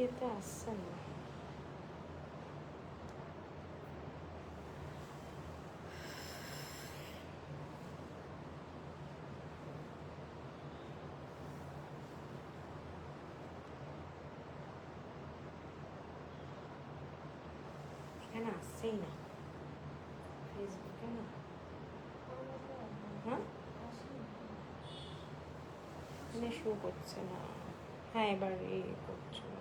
ইয়েতে আসছে না। এখানে আসছেই না ফেসবুকে না। হ্যাঁ, এখানে শো করছে না। হ্যাঁ, এবার এই করছে না।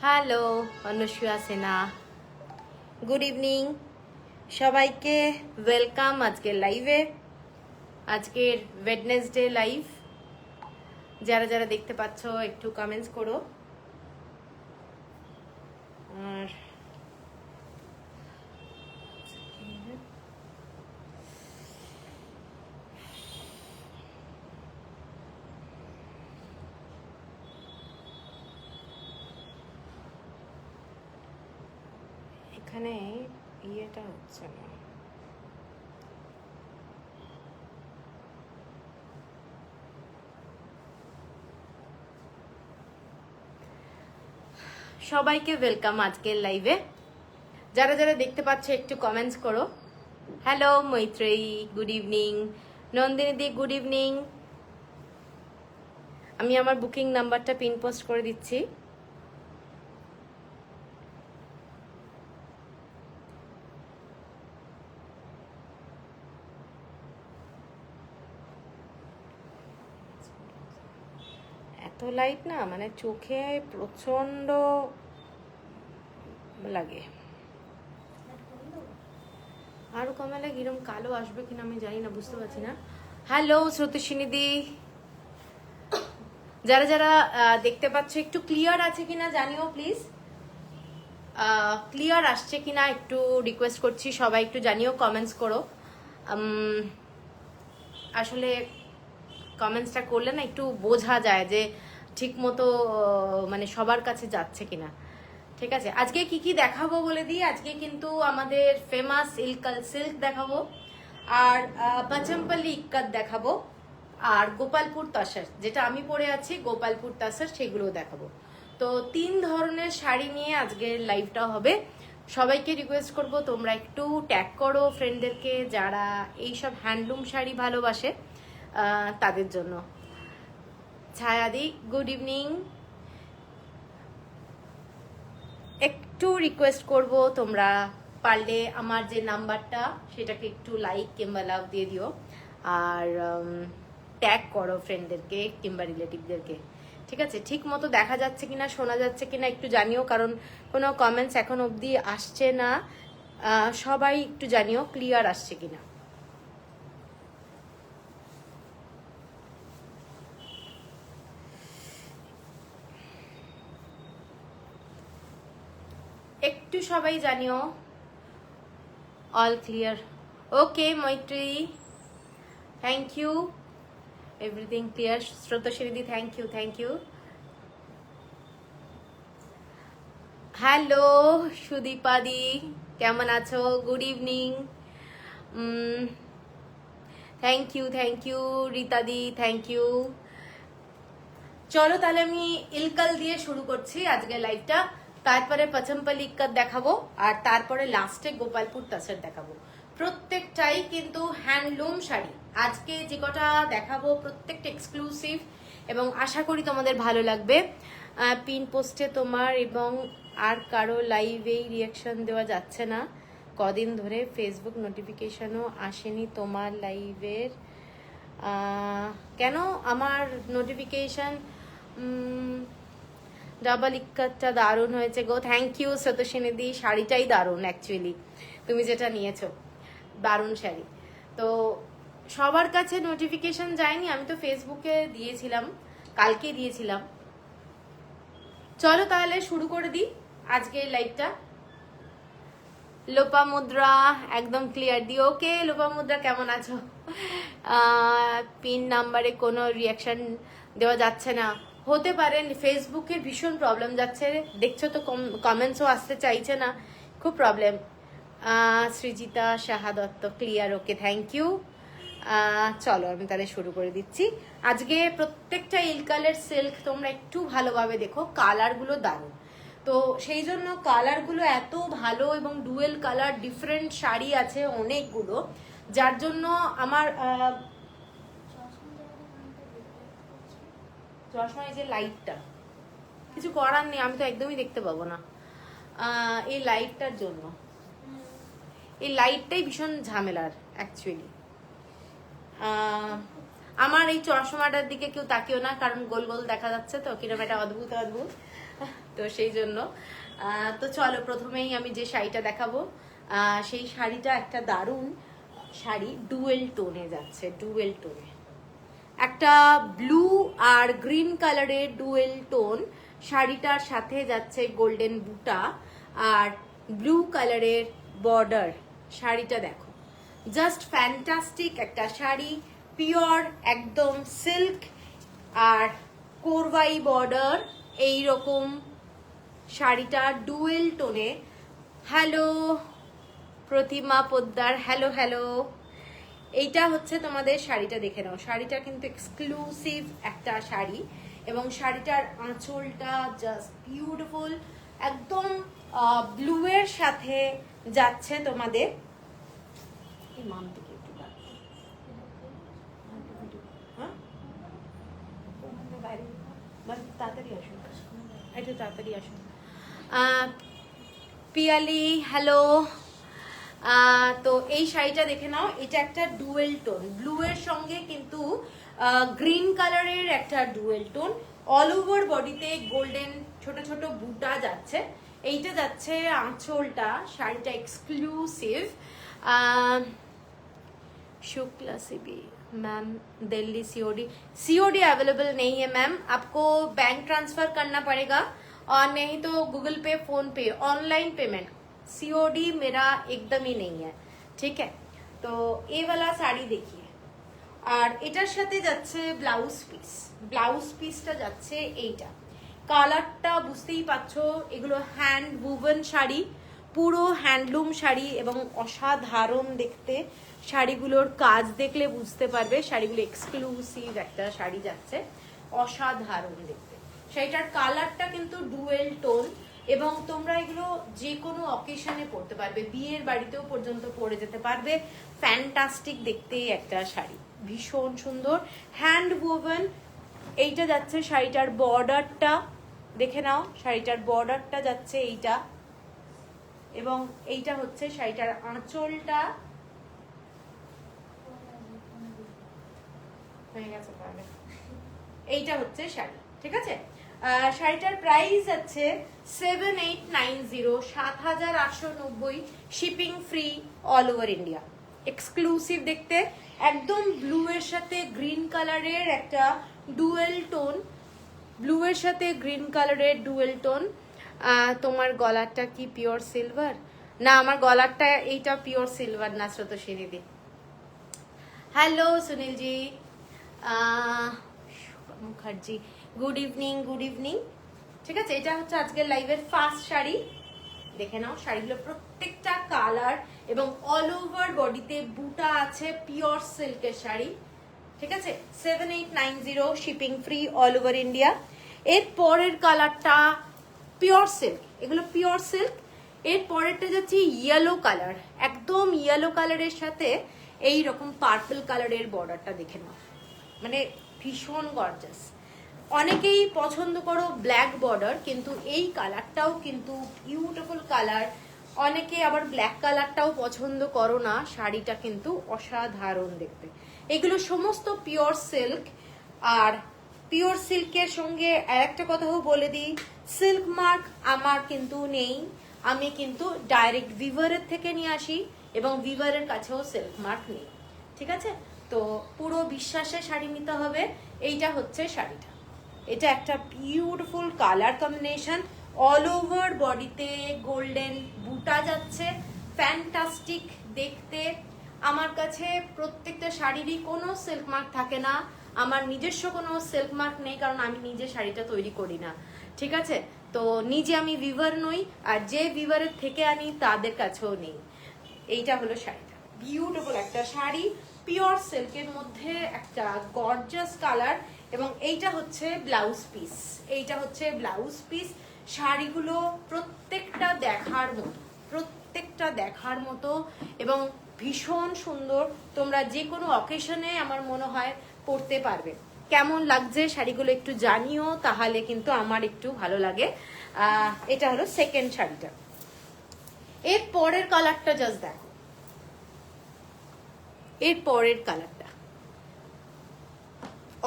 হ্যালো, অনুষ্কা সেনা, গুড ইভিনিং সবাইকে, ওয়েলকাম আজকের লাইভে। আজকের ওয়েডনেসডে লাইভ। যারা যারা দেখতে পাচ্ছ একটু কমেন্টস করো। আর এখানে ইয়েটা হচ্ছে না। সবাইকে ওয়েলকাম আজকের লাইভে। যারা যারা দেখতে পাচ্ছ একটু কমেন্টস করো। Hello Maitreyi, good evening. Nandini di, good evening. আমি আমার বুকিং নাম্বারটা পিন পোস্ট করে দিচ্ছি। এত লাইট না, মানে চোখে প্রচন্ড লাগে। আরো কমালে কিরম কালো আসবে কিনা আমি জানি না, বুঝতে পারছি না। হ্যালো শ্রুতিশিনী দি, যারা যারা দেখতে পাচ্ছ একটু ক্লিয়ার আছে কিনা জানিও প্লিজ। ক্লিয়ার আসছে কিনা একটু রিকোয়েস্ট করছি, সবাই একটু জানিও, কমেন্টস করো। আসলে কমেন্টসটা করলে না একটু বোঝা যায় যে ঠিক মতো মানে সবার কাছে যাচ্ছে কিনা। ঠিক আছে, আজকে কি কি দেখাবো বলে দিই। আজকে কিন্তু আমাদের ফেমাস সিল্ক দেখাবো, আর পাচমপল্লি ইক্কাত দেখাবো, আর গোপালপুর তাসার, যেটা আমি পরে আছি গোপালপুর তাসার, সেগুলোও দেখাবো। তো 3 ধরনের শাড়ি নিয়ে আজকের লাইভটা হবে। সবাইকে রিকোয়েস্ট করব তোমরা একটু ট্যাগ করো ফ্রেন্ডদেরকে যারা এইসব হ্যান্ডলুম শাড়ি ভালোবাসে, তাদের জন্য। ছায়াদি, গুড ইভিনিং। একটু রিকোয়েস্ট করব তোমরা পারলে আমার যে নাম্বারটা সেটাকে একটু লাইক কিংবা লাভ দিয়ে দিও, আর ট্যাগ করো ফ্রেন্ডদেরকে কিংবা রিলেটিভদেরকে। ঠিক আছে, ঠিক মতো দেখা যাচ্ছে কিনা, শোনা যাচ্ছে কিনা একটু জানিও, কারণ কোনো কমেন্টস এখন অবধি আসছে না। সবাই একটু জানিও ক্লিয়ার আসছে কিনা। একটু সবাই জানিও all clear. Okay Maitri, thank you, everything clear. স্রোতশ্রীদি, thank you, thank you. Hello সুদীপাদি, কেমন আছো? Good evening. Thank you, thank you রীতাদি, থ্যাংক ইউ। চলো তাহলে আমি ইলকাল দিয়ে শুরু করছি আজকের লাইভটা, তারপরে পচমপল্লি ইক্কাত দেখাবো, আর তারপরে লাস্টে গোপালপুর তাসার দেখাবো। প্রত্যেকটাই কিন্তু হ্যান্ডলুম শাড়ি। আজকে যে কটা দেখাবো প্রত্যেকটা এক্সক্লুসিভ, এবং আশা করি তোমাদের ভালো লাগবে। পিন পোস্টে তোমার এবং আর কারো লাইভেই রিয়াকশন দেওয়া যাচ্ছে না কদিন ধরে। ফেসবুক নোটিফিকেশনও আসেনি তোমার লাইভের। কেন আমার নোটিফিকেশন? ডাবল ইক্কাতটা দারুণ হয়েছে গো, থ্যাংক ইউ স্রোতস্বিনীদি। শাড়িটাই দারুণ, অ্যাকচুয়ালি তুমি যেটা নিয়েছো দারুণ শাড়ি। তো সবার কাছে নোটিফিকেশন যায়নি, আমি তো ফেসবুকে দিয়েছিলাম, কালকে দিয়েছিলাম। চলো তাহলে শুরু করে দিই আজকের লাইভটা। লোপামুদ্রা একদম ক্লিয়ার দি। ওকে লোপামুদ্রা, কেমন আছো? পিন নাম্বারে কোনো রিয়াকশন দেওয়া যাচ্ছে না, হতে পারে ফেসবুকের ভীষণ প্রবলেম যাচ্ছে, দেখছো তো কমেন্টসও আসতে চাইছে না, খুব problem. Srijita Saha Dutta clear, okay thank you. চলো আমি তাহলে শুরু করে দিচ্ছি। আজকে প্রত্যেকটা ইলকালের সিল্ক তোমরা একটু ভালোভাবে দেখো, কালারগুলো দারুণ, তো সেই জন্য কালারগুলো এত ভালো এবং ডুয়েল কালার ডিফারেন্ট শাড়ি আছে অনেকগুলো, যার জন্য আমার চশমা এই যে লাইটটা কিছু করার নেই, আমি তো একদমই দেখতে পাবো না এই লাইটটার জন্য, এই লাইটটাই ভীষণ ঝামেলার অ্যাকচুয়ালি। আমার এই চশমাটার দিকে কেউ তাকিও না, কারণ গোল গোল দেখা যাচ্ছে তো কিরকম একটা অদ্ভুত অদ্ভুত, তো সেই জন্য। তো চলো প্রথমেই আমি যে শাড়িটা দেখাবো সেই শাড়িটা একটা দারুণ শাড়ি, ডুয়েল টোনে যাচ্ছে, ডুয়েল টোনে একটা ব্লু আর গ্রিন কালারের ডুয়েল টোন, শাড়িটার সাথে যাচ্ছে গোল্ডেন বুটা আর ব্লু কালারের বর্ডার। শাড়িটা দেখো জাস্ট ফ্যান্টাস্টিক একটা শাড়ি, পিওর একদম সিল্ক আর কোরবাই বর্ডার এইরকম শাড়িটা ডুয়েল টোনে। হ্যালো প্রতিমা পোদ্দার, হ্যালো হ্যালো। এইটা হচ্ছে তোমাদের শাড়িটা, দেখে নাও, শাড়িটা কিন্তু এক্সক্লুসিভ একটা শাড়ি এবং শাড়িটার আঁচলটা জাস্ট বিউটিফুল, একদম ব্লু এর সাথে যাচ্ছে তোমাদের। তাড়াতাড়ি আসুন, একটু তাড়াতাড়ি আসুন। পিয়ালি হ্যালো। তো এই শাড়িটা দেখে নাও, এটা একটা ডুয়েল টোন, ব্লু এর সঙ্গে কিন্তু গ্রিন কালারের একটা ডুয়েল টোন, অল ওভার বডিতে গোল্ডেন ছোট ছোট বুটা যাচ্ছে, এইটা যাচ্ছে আঁচলটা, শাড়িটা exclusive. Shukla CB ma'am Delhi COD available नहीं है मैम, आपको बैंक ट्रांसफर करना पड़ेगा और नहीं तो गूगल पे फोन पे ऑनलाइन पेमेंट, सीओडी मेरा एकदम ही नहीं है, ठीक है। तो ये वाला साड़ी देखिए, আর এটার সাথে যাচ্ছে ব্লাউজ পিস, ব্লাউজ পিসটা যাচ্ছে এইটা, কালারটা বুঝতেই পারছো, এগুলো হ্যান্ড উভেন শাড়ি, পুরো হ্যান্ডলুম শাড়ি এবং অসাধারণ দেখতে, শাড়িগুলোর কাজ দেখলে বুঝতে পারবে শাড়িগুলো এক্সক্লুসিভ একটা শাড়ি যাচ্ছে, অসাধারণ দেখতে। শাড়িটার কালারটা কিন্তু ডুয়েল টোন এবং তোমরা এগুলো যে কোনো অকেশনে পরতে পারবে, বিয়ের বাড়িতেও পর্যন্ত পরে যেতে পারবে, ফ্যান্টাস্টিক দেখতে একটা শাড়ি, ভীষণ সুন্দর হ্যান্ড ওভেন। এইটা যাচ্ছে শাড়িটার বর্ডারটা, দেখে নাও, শাড়িটার বর্ডারটা যাচ্ছে এইটা এবং এইটা হচ্ছে শাড়িটার আঁচলটা, হয়ে গেছে তাহলে, এইটা হচ্ছে শাড়ি, ঠিক আছে। শাড়িটার প্রাইস আছে 7890, 7890, shipping free all over India, exclusive দেখতে, একদম ব্লু এর সাথে গ্রিন কালারের একটা ডুয়েল টোন, ব্লু এর সাথে গ্রিন কালারের ডুয়েল টোন। তোমার গলাটা কি পিওর সিলভার? না, আমার গলাটা এইটা পিওর সিলভার না Srotoswini di. Hello Sunil ji, Mukherjee, good evening, good evening, ঠিক আছে। এটা হচ্ছে আজকের লাইভের ফার্স্ট শাড়ি, দেখে নাও, শাড়িগুলো প্রত্যেকটা কালার এবং অল ওভার বডিতে বুটা আছে, পিওর সিল্কের শাড়ি, ঠিক আছে। 7890, shipping free all over India. এর পরের কালারটা পিওর সিল্ক, এগুলো পিওর সিল্ক। এর পরেরটা যাচ্ছে ইয়েলো কালার, একদম ইয়েলো কালারের সাথে এই রকম পার্পল কালারের বর্ডারটা, দেখে নাও, মানে ভীষণ গর্জাস। অনেকেই পছন্দ করো ব্ল্যাক বর্ডার, কিন্তু এই কালারটাও কিন্তু বিউটিফুল কালার। অনেকে আবার ব্ল্যাক কালারটাও পছন্দ করো না, শাড়িটা কিন্তু অসাধারণ দেখতে। এগুলো সমস্ত পিওর সিল্ক। আর পিওর সিল্কের সঙ্গে আরেকটা কথাও বলে দিই, সিল্ক মার্ক আমার কিন্তু নেই, আমি কিন্তু ডাইরেক্ট ভিভারের থেকে নিয়ে আসি এবং ভিভারের কাছেও সিল্ক মার্ক নেই, ঠিক আছে। তো পুরো বিশ্বাসে শাড়ি নিতে হবে। এইটা হচ্ছে শাড়িটা, এটা একটা beautiful colour combination, all over বডিতে গোল্ডেন বুটা যাচ্ছে, ফ্যান্টাস্টিক দেখতে। আমার কাছে প্রত্যেকটা শাড়িরই কোনো সিল্ক মার্ক থাকে না, আমার নিজস্ব কোনো সিল্ক মার্ক নেই, কারণ আমি নিজে শাড়িটা তৈরি করি না, ঠিক আছে? তো নিজে আমি ভিভার নই, আর যে ভিভারের থেকে আনি তাদের কাছেও নেই। এইটা হলো শাড়িটা, বিউটিফুল একটা শাড়ি, পিওর সিল্কের মধ্যে একটা গর্জাস কালার, এবং এইটা হচ্ছে ব্লাউজ পিস। এইটা হচ্ছে ব্লাউজ পিস। শাড়িগুলো প্রত্যেকটা দেখার মতো, প্রত্যেকটা দেখার মতো এবং ভীষণ সুন্দর। তোমরা যে কোনো অকেশনে আমার মনে হয় পরতে পারবে। কেমন লাগছে শাড়িগুলো একটু জানিও, তাহলে কিন্তু আমার একটু ভালো লাগে। এটা হলো সেকেন্ড শাড়িটা। এর পরের কালারটা জাস্ট দেখো, এর পরের কালারটা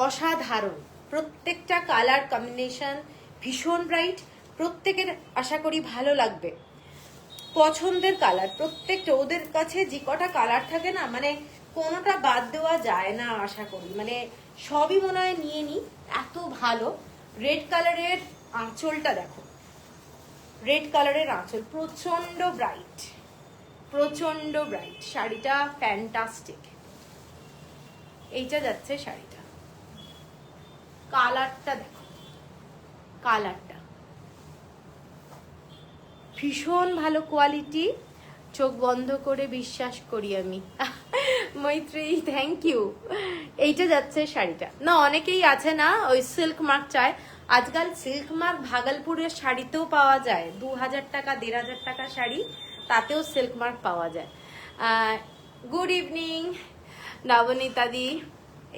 অসাধারণ। প্রত্যেকটা কালার কম্বিনেশন ভীষণ ব্রাইট, প্রত্যেকের আশা করি ভালো লাগবে। পছন্দের কালার প্রত্যেকটা, ওদের কাছে যে কটা কালার থাকে না, মানে কোনোটা বাদ দেওয়া যায় না আশা করি, মানে সবই মনে হয় নিয়ে নি, এত ভালো। রেড কালারের আঁচলটা দেখো, রেড কালারের আঁচল প্রচন্ড ব্রাইট, প্রচন্ড ব্রাইট। শাড়িটা ফ্যান্টাস্টিক। এইটা যাচ্ছে শাড়িটা, কালারটা দেখো, কালারটা ভীষণ ভালো কোয়ালিটি, চোখ বন্ধ করে বিশ্বাস করি আমি। মৈত্রী থ্যাংক ইউ। এইটা যাচ্ছে শাড়িটা। না অনেকেই আছে না ওই সিল্ক মার্ক চায়, আজকাল সিল্ক মার্ক ভাগলপুরের শাড়িতেও পাওয়া যায়, 2000 টাকা 1500 টাকা শাড়ি, তাতেও সিল্ক মার্ক পাওয়া যায়। গুড ইভিনিং নবনীতা দি।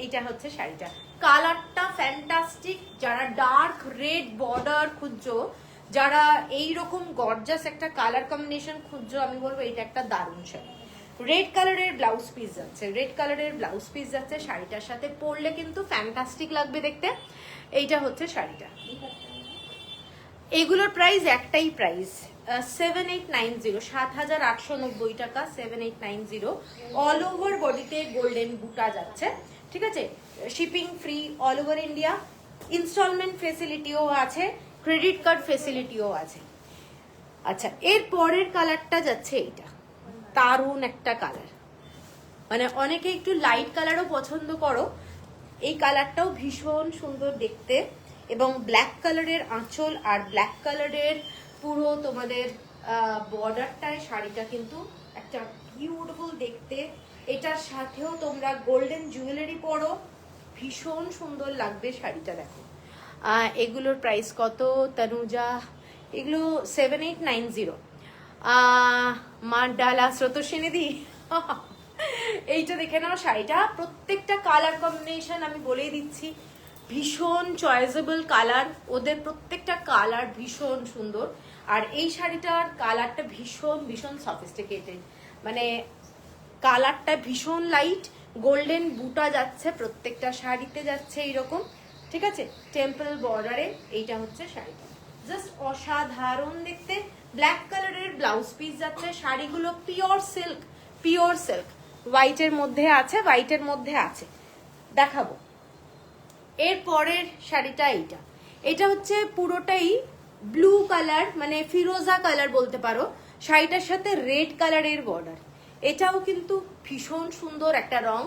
এইটা হচ্ছে শাড়িটা, কালারটা ফ্যান্টাস্টিক। যারা ডার্ক রেড বর্ডার খুঁজছো, যারা এইরকম গর্জাস একটা কালার কম্বিনেশন খুঁজছো, আমি বলবো এটা একটা দারুণ শাড়ি। রেড কালারের ব্লাউজ পিস যাচ্ছে, রেড কালারের ব্লাউজ পিস যাচ্ছে শাড়িটার সাথে, পরলে কিন্তু ফ্যান্টাস্টিক লাগবে দেখতে। এইটা হচ্ছে শাড়িটা। এগুলোর প্রাইস একটাই প্রাইস, 7890, 7890 টাকা, 7890। অল ওভার বডিতে গোল্ডেন বুটা যাচ্ছে, ঠিক আছে? Shipping free all over India, installment ফেসিলিটিও আছে, ক্রেডিট কার্ড ফেসিলিটিও আছে। আচ্ছা, এর পরের কালারটা যাচ্ছে এইটা, দারুণ একটা কালার, মানে অনেকে একটু লাইট কালারও পছন্দ করো, এই কালারটাও ভীষণ সুন্দর দেখতে, এবং ব্ল্যাক কালারের আঁচল আর ব্ল্যাক কালারের পুরো তোমাদের বর্ডারটায় শাড়িটা কিন্তু একটা বিউটিফুল দেখতে। এটার সাথেও তোমরা গোল্ডেন জুয়েলারি পরো, ভীষণ সুন্দর লাগবে শাড়িটা। দেখো এগুলোর প্রাইস কত তনুজা? এগুলো 7890। মার ডালা স্রোতস্বিনী দি। এইটা দেখে নাও, শাড়িটা প্রত্যেকটা কালার কম্বিনেশন আমি বলেই দিচ্ছি, ভীষণ চয়েসেবল কালার, ওদের প্রত্যেকটা কালার ভীষণ সুন্দর। আর এই শাড়িটার কালারটা ভীষণ ভীষণ সফিস্টিকেটেড, মানে কালারটা ভীষণ লাইট, গোল্ডেন বুটা যাচ্ছে প্রত্যেকটা শাড়িতে, যাচ্ছে এইরকম, ঠিক আছে? টেম্পল বর্ডারে। এইটা হচ্ছে শাড়িটা, জাস্ট অসাধারণ দেখতে। ব্ল্যাক কালারের ব্লাউজ পিস যাচ্ছে, শাড়িগুলো পিওর সিল্ক, পিওর সিল্ক, হোয়াইটের মধ্যে আছে, হোয়াইটের মধ্যে আছে, দেখাবো। এর পরের শাড়িটা এইটা, এটা হচ্ছে পুরোটাই ব্লু কালার, মানে ফিরোজা কালার বলতে পারো, শাড়িটার সাথে রেড কালারের বর্ডার। এটাও কিন্তু ভীষণ সুন্দর একটা রং।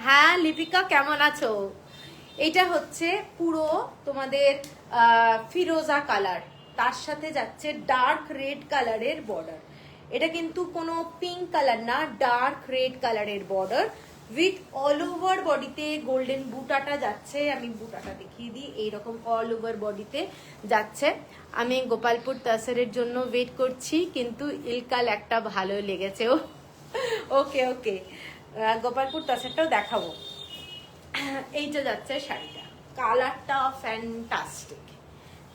হ্যাঁ লিপিকা কেমন আছো? এটা হচ্ছে পুরো তোমাদের ফিরোজা কালার, তার সাথে যাচ্ছে ডার্ক রেড কালারের বর্ডার। এটা কিন্তু কোনো পিঙ্ক কালার না, ডার্ক রেড কালারের বর্ডার উইথ অল ওভার বডিতে গোল্ডেন বুটাটা যাচ্ছে। আমি বুটাটা দেখিয়ে দিই, এইরকম অল ওভার বডিতে যাচ্ছে। আমি গোপালপুর তাসারের জন্য ওয়েট করছি, কিন্তু ইলকাল একটা ভালো লেগেছে। ওকে ওকে, গোপালপুর তাসারটাও দেখাবো। এইটা যাচ্ছে শাড়িটা, কালারটা ফ্যান্টাস্টিক,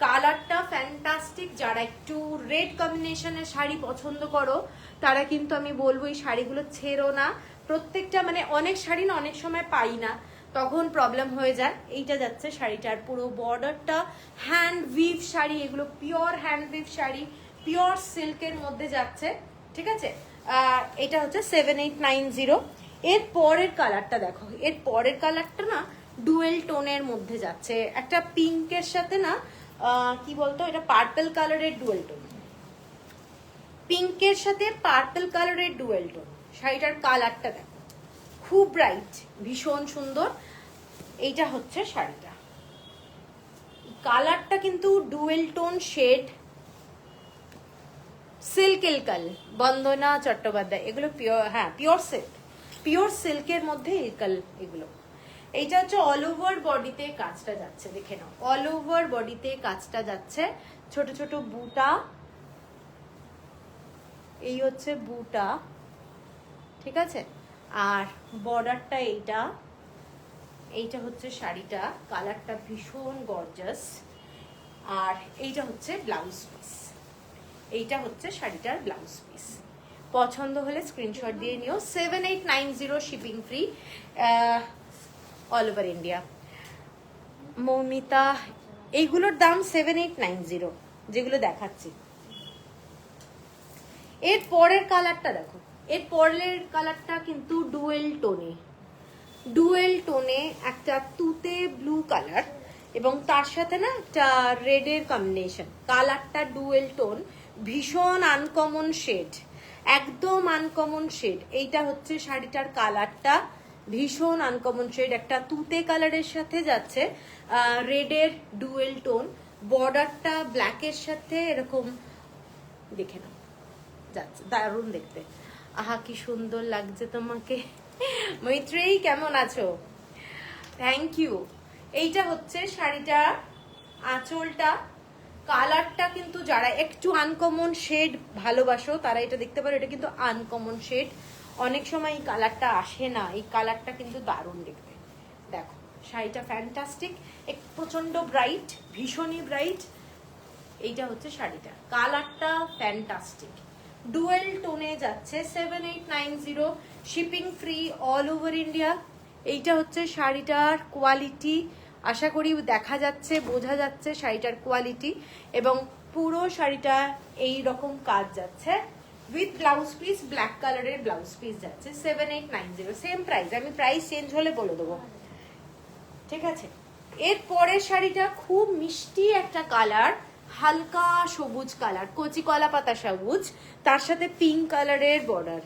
কালারটা ফ্যান্টাস্টিক। যারা একটু রেড কম্বিনেশনের শাড়ি পছন্দ করো, তারা কিন্তু আমি বলবো এই শাড়িগুলো ছেড়ো না। প্রত্যেকটা মানে অনেক শাড়ি না অনেক সময় পাই না, তখন প্রবলেম হয়ে যায়। এইটা যাচ্ছে শাড়িটার পুরো বর্ডারটা হ্যান্ড উইভ শাড়ি, এগুলো pure hand we've sari, pure সিল্কের মধ্যে যাচ্ছে, ঠিক আছে? এটা হচ্ছে 7890। এর পরের কালারটা দেখো, এর পরের কালারটা না ডুয়েল টোনের মধ্যে যাচ্ছে, একটা পিঙ্কের সাথে না কি বলতো, এটা পার্পল কালারের ডুয়েল টোন। পিঙ্কের সাথে পার্পল কালারের ডুয়েল টোন। শাড়িটার কালারটা দেখো, খুব ব্রাইট, ভীষণ সুন্দর। এইটা হচ্ছে শাড়িটা, কালারটা কিন্তু dual tone shade. Silk Ilkal, Bandana Chattopadhyay, এগুলো পিওর, হ্যাঁ পিওর সিল্ক, পিওর সিল্কের মধ্যে ইলকাল এগুলো। এইটা হচ্ছে অল ওভার বডিতে কাজটা যাচ্ছে, দেখে নাও, অল ওভার বডিতে কাজটা যাচ্ছে, ছোট ছোট বুটা, এই হচ্ছে বুটা, ঠিক আছে। আর বর্ডারটা এইটা, এইটা হচ্ছে শাড়িটা, কালারটা ভীষণ গর্জাস। আর এইটা হচ্ছে ব্লাউজ পিস, এইটা হচ্ছে শাড়িটার ব্লাউজ পিস। পছন্দ হলে স্ক্রিনশট দিয়ে নিও। 7890 shipping free all over India. Moumita, এইগুলোর দাম 7890 যেগুলো দেখাচ্ছি। এর পরের কালারটা দেখো, এর পরের কালারটা কিন্তু ডুয়েল টোনে, ডুয়েল টোনে একটা তুতে ব্লু কালার এবং তার সাথে না একটা রেডের কম্বিনেশন। কালারটা ডুয়েল টোন, ভীষণ আনকমন শেড, একদম আনকমন শেড। এইটা হচ্ছে শাড়িটার কালারটা, ভীষণ আনকমন শেড, একটা তুতে কালারের সাথে যাচ্ছে রেডের ডুয়েল টোন। বর্ডারটা ব্ল্যাকের সাথে এরকম, দেখে নাও, যাচ্ছে, দারুণ দেখতে। আহা কি সুন্দর লাগছে তোমাকে। মৈত্রেয়ী কেমন আছো? Thank you. এইটা হচ্ছে শাড়িটা, আঁচলটা, কালারটা কিন্তু যারা একটু আনকমন শেড ভালোবাসো তারা এটা দেখতে পারো, এটা কিন্তু আনকমন শেড, অনেক সময় এই কালারটা আসে না, এই কালারটা কিন্তু দারুণ দেখতে। দেখো শাড়িটা ফ্যান্টাস্টিক, এক প্রচন্ড ব্রাইট, ভীষণই ব্রাইট। এইটা হচ্ছে শাড়িটা, কালারটা ফ্যান্টাস্টিক, ডুয়েল টোনে যাচ্ছে। 7890 shipping free all over India. এইটা হচ্ছে শাড়িটার কোয়ালিটি, আশা করি দেখা যাচ্ছে, বোঝা যাচ্ছে শাড়িটার কোয়ালিটি। এবং পুরো শাড়িটা এই রকম কাজ যাচ্ছে উইথ ব্লাউজ পিস, ব্ল্যাক কালারের ব্লাউজ পিস যাচ্ছে। 7890 সেম প্রাইস, আমি প্রাইস চেঞ্জ হলে বলে দেবো, ঠিক আছে। এর পরের শাড়িটা খুব মিষ্টি একটা কালার, হালকা সবুজ কালার, কচি কলা পাতা সবুজ, তার সাথে পিঙ্ক কালারের বর্ডার,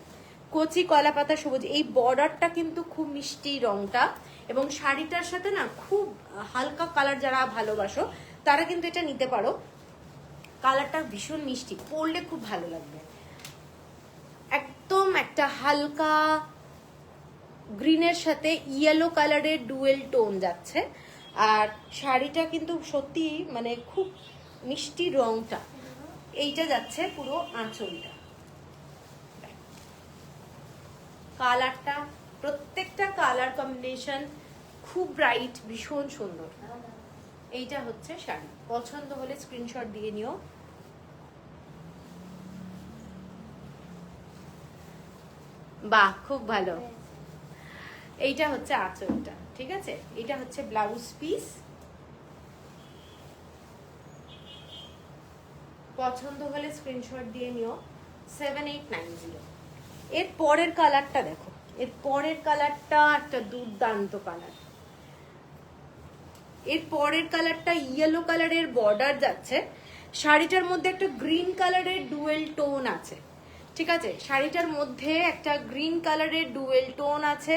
কচি কলা পাতা সবুজ। এই বর্ডারটা কিন্তু খুব মিষ্টি রংটা, এবং শাড়িটার সাথে না খুব হালকা কালার যারা ভালোবাসো তারা কিন্তু এটা নিতে পারো। কালারটা ভীষণ মিষ্টি, পরলে খুব ভালো লাগবে। একদম একটা হালকা গ্রিনের সাথে ইয়েলো কালারের ডুয়েল টোন যাচ্ছে। আর শাড়িটা কিন্তু সত্যি মানে খুব মিষ্টি রংটা। এইটা যাচ্ছে পুরো আঁচলটা, কালারটা, প্রত্যেকটা কালার কম্বিনেশন খুব ব্রাইট, ভীষণ সুন্দর। এইটা হচ্ছে শাড়ি, পছন্দ হলে স্ক্রিনশট দিয়ে নিও। বাহ, খুব ভালো। এইটা হচ্ছে আঁচলটা, ঠিক আছে। এটা হচ্ছে ব্লাউজ পিস, পছন্দ হলে স্ক্রিনশট দিয়ে নিও। 7890। এর পরের কালারটা দেখো, এর পরের কালারটা একটা দুর্দান্ত কালার। এর পরের কালারটা ইয়েলো কালারের বর্ডার যাচ্ছে, শাড়িটার মধ্যে একটা গ্রিন কালারের ডুয়েল টোন আছে, ঠিক আছে। শাড়িটার মধ্যে একটা গ্রিন কালারের ডুয়েল টোন আছে,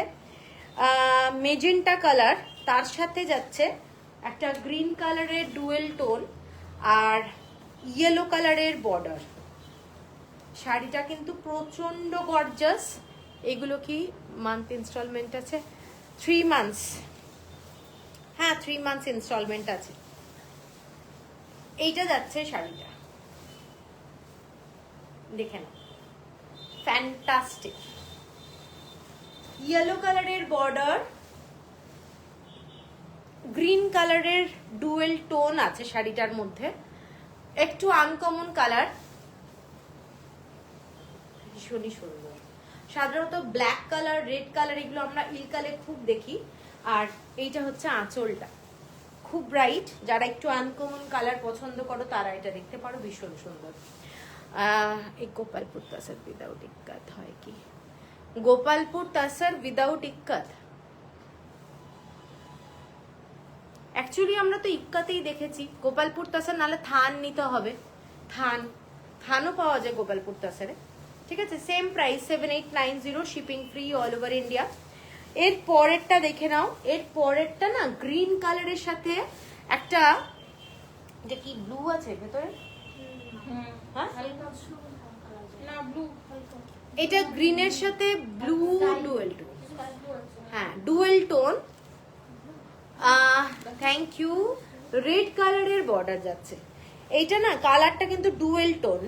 মেজেন্টা কালার, তার সাথে যাচ্ছে একটা গ্রিন কালারের ডুয়েল টোন আর ইয়েলো কালারের বর্ডার। শাড়িটা কিন্তু প্রচন্ড গর্জাস। এগুলো কি মান্থ ইনস্টলমেন্ট আছে? 3 মান্থস, হ্যাঁ 3 মান্থস ইনস্টলমেন্ট আছে। এইটা যাচ্ছে শাড়িটা, দেখে নাও, ফ্যান্টাস্টিক। ইয়েলো কালারের বর্ডার, গ্রিন কালারের ডুয়েল টোন আছে শাড়িটার মধ্যে, একটু আনকমন কালার, ভীষণই সুন্দর। সাধারণত ব্ল্যাক কালার, রেড কালার এগুলো আমরা ইলকালে খুব দেখি। আর এইটা হচ্ছে আঁচলটা, খুব ব্রাইট, যারা একটু আনকমন কালার পছন্দ করো তারা এটা দেখতে পারো, ভীষণ সুন্দর। এই গোপালপুর তাসার উইদাউট ইক্কাত হয় কি? গোপালপুর তাসার উইদাউট ইক্কাত, অ্যাকচুয়ালি আমরা তো ইক্কাতেই দেখেছি। গোপালপুর তাসার নালে থান নিতে হবে, থান থানও পাওয়া যায় গোপালপুর তাসারে, ঠিক আছে। Same price 7890, shipping free all over India. এর পরেরটা দেখে নাও, এর পরেরটা না গ্রিন কালারের সাথে একটা, এটা কি ব্লু আছে ভেতরে, হ্যাঁ না ব্লু, এটা গ্রিনের সাথে ব্লু ডুয়েল টোন, হ্যাঁ dual tone. Thank you. Red কালারের বর্ডার যাচ্ছে, এইটা না কালারটা কিন্তু ডুয়েল টোন,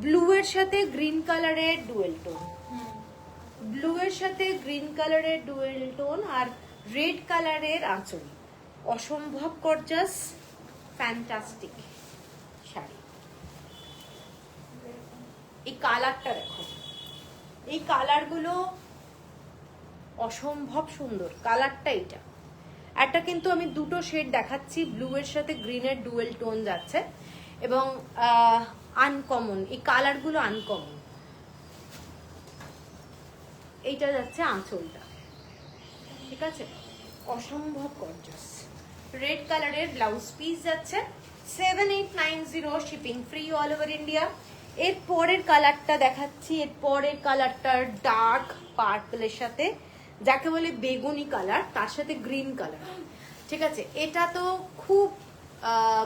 ব্লু এর সাথে গ্রিন কালারের ডুয়েল টোন, ব্লু এর সাথে গ্রিন কালারের ডুয়েল টোন, আর রেড কালারের আঁচল। অসম্ভব গর্জাস, ফ্যান্টাস্টিক শাড়ি। এই কালারটা দেখো, এই কালারগুলো অসম্ভব সুন্দর। কালারটা এটা একটা, কিন্তু আমি দুটো শেড দেখাচ্ছি, ব্লু এর সাথে গ্রিনের ডুয়েল টোন যাচ্ছে এবং আনকমন, এই কালারগুলো আনকমন। এইটা যাচ্ছে আঁচলটা, ঠিক আছে, অসম্ভব গর্জাস। রেড কালারের ব্লাউজ পিস যাচ্ছে 7890, shipping free all over India. এর পরের কালারটা দেখাচ্ছি, এর পরের কালারটা ডার্ক পার্পলের সাথে, যাকে বলে বেগুনি কালার, তার সাথে গ্রিন কালার, ঠিক আছে। এটা তো খুব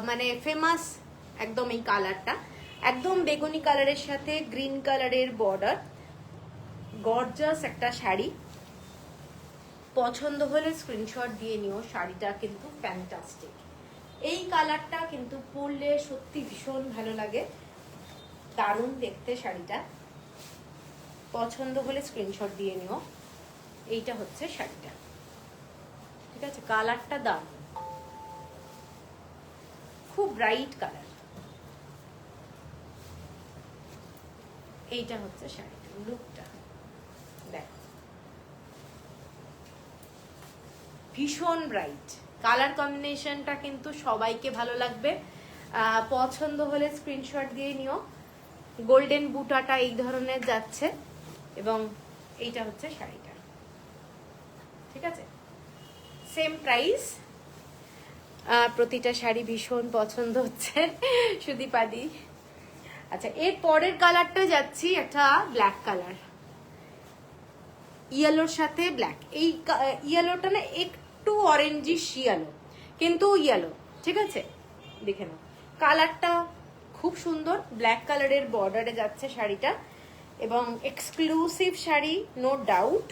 মানে ফেমাস একদম, এই কালারটা একদম বেগুনি কালারের সাথে গ্রিন কালারের বর্ডার। গর্জাস একটা শাড়ি, পছন্দ হলে স্ক্রিনশট দিয়ে নিও। শাড়িটা কিন্তু ফ্যান্টাস্টিক, এই কালারটা কিন্তু পরলে সত্যি ভীষণ ভালো লাগে, দারুণ দেখতে শাড়িটা। পছন্দ হলে স্ক্রিনশট দিয়ে নিও। এইটা হচ্ছে শাড়িটা, ঠিক আছে। কালারটা দারুণ, খুব ব্রাইট কালার। এইটা হচ্ছে শাড়িটা, লুকটা দেখো, ভীষণ ব্রাইট কালার কম্বিনেশনটা, কিন্তু সবাইকে ভালো লাগবে। পছন্দ হলে স্ক্রিনশট দিয়ে নিও। গোল্ডেন বুটাটা এই ধরনের যাচ্ছে এবং এইটা হচ্ছে শাড়িটা, ঠিক আছে। Same price. প্রতিটা শাড়ি ভীষণ পছন্দ হচ্ছে সুদীপাদি। আচ্ছা, এর পরের কালারটা যাচ্ছি একটা ব্ল্যাক কালার, ইয়েলোর সাথে ব্ল্যাক। এই ইয়েলোটা না একটু অরেঞ্জিশ ইয়েলো, কিন্তু ইয়েলো, ঠিক আছে। দেখে নাও কালারটা খুব সুন্দর, ব্ল্যাক কালারের বর্ডারে যাচ্ছে শাড়িটা এবং এক্সক্লুসিভ শাড়ি, নো ডাউট।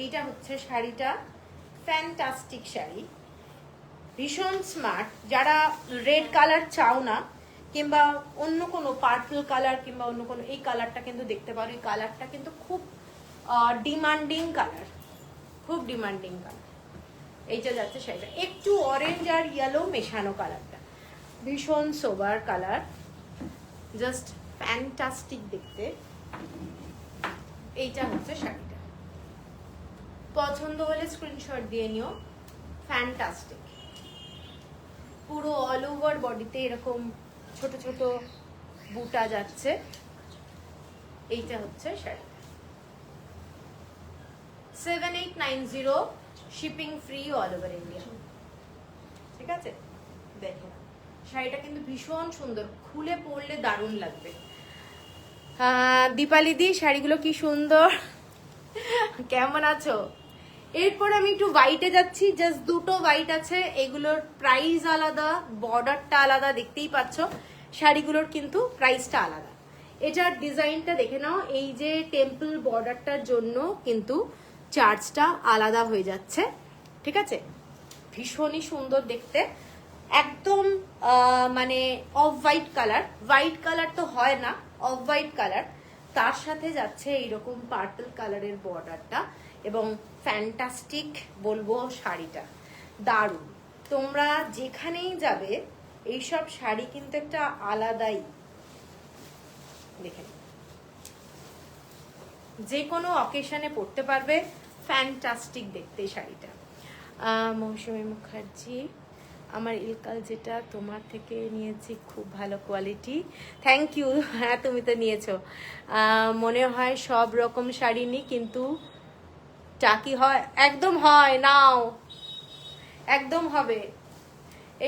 এইটা হচ্ছে শাড়িটা, ফ্যান্টাস্টিক শাড়ি, ভীষণ স্মার্ট। যারা রেড কালার চাও না, কিংবা অন্য কোনো পার্পল কালার কিংবা অন্য কোনো, এই কালারটা কিন্তু দেখতে পারো। এই কালারটা কিন্তু খুব ডিমান্ডিং কালার, খুব ডিমান্ডিং কালার। এইটা যাচ্ছে শাড়িটা, একটু অরেঞ্জ আর ইয়েলো মেশানো কালারটা, ভীষণ সোবার কালার, জাস্ট ফ্যান্টাস্টিক দেখতে। এইটা হচ্ছে শাড়িটা, পছন্দ হলে স্ক্রিনশট দিয়ে নিও। ফ্যান্টাস্টিক, পুরো অল ওভার বডিতে এরকম ছোট ছোট বুটা যাচ্ছে। এইটা হচ্ছে sari, 7890, shipping free all over India, ঠিক আছে। দেখো শাড়িটা কিন্তু ভীষণ সুন্দর, খুলে পরলে দারুণ লাগবে। দীপালি দি, শাড়িগুলো কি সুন্দর, কেমন আছো? এরপর আমি একটু হোয়াইটে যাচ্ছি, জাস্ট দুটো হোয়াইট আছে, এগুলোর প্রাইস আলাদা, বর্ডারটা আলাদা, দেখতেই পাচ্ছ শাড়িগুলোর কিন্তু প্রাইসটা আলাদা। এটার ডিজাইনটা দেখে নাও, এই যে টেম্পল বর্ডারটার জন্য কিন্তু চার্জটা আলাদা হয়ে যাচ্ছে, ঠিক আছে। ভীষণই সুন্দর দেখতে, একদম মানে off white colour, white colour তো হয় না, অফ হোয়াইট কালার, তার সাথে যাচ্ছে এইরকম পার্পল কালারের বর্ডারটা এবং ফ্যান্টাস্টিক বলবো শাড়িটা, দারুণ। তোমরা যেখানেই যাবে এইসব শাড়ি কিন্তু একটা আলাদাই, দেখে যে কোনো অকেশনে পরতে পারবে, ফ্যান্টাস্টিক দেখতে শাড়িটা। মৌসুমী মুখার্জি, আমার ইলকাল যেটা তোমার থেকে নিয়েছি খুব ভালো কোয়ালিটি, থ্যাংক ইউ। হ্যাঁ তুমি তো নিয়েছো। মনে হয় সব রকম শাড়ি নি, কিন্তু টাকি হয়, একদম হয়, নাও একদম হবে,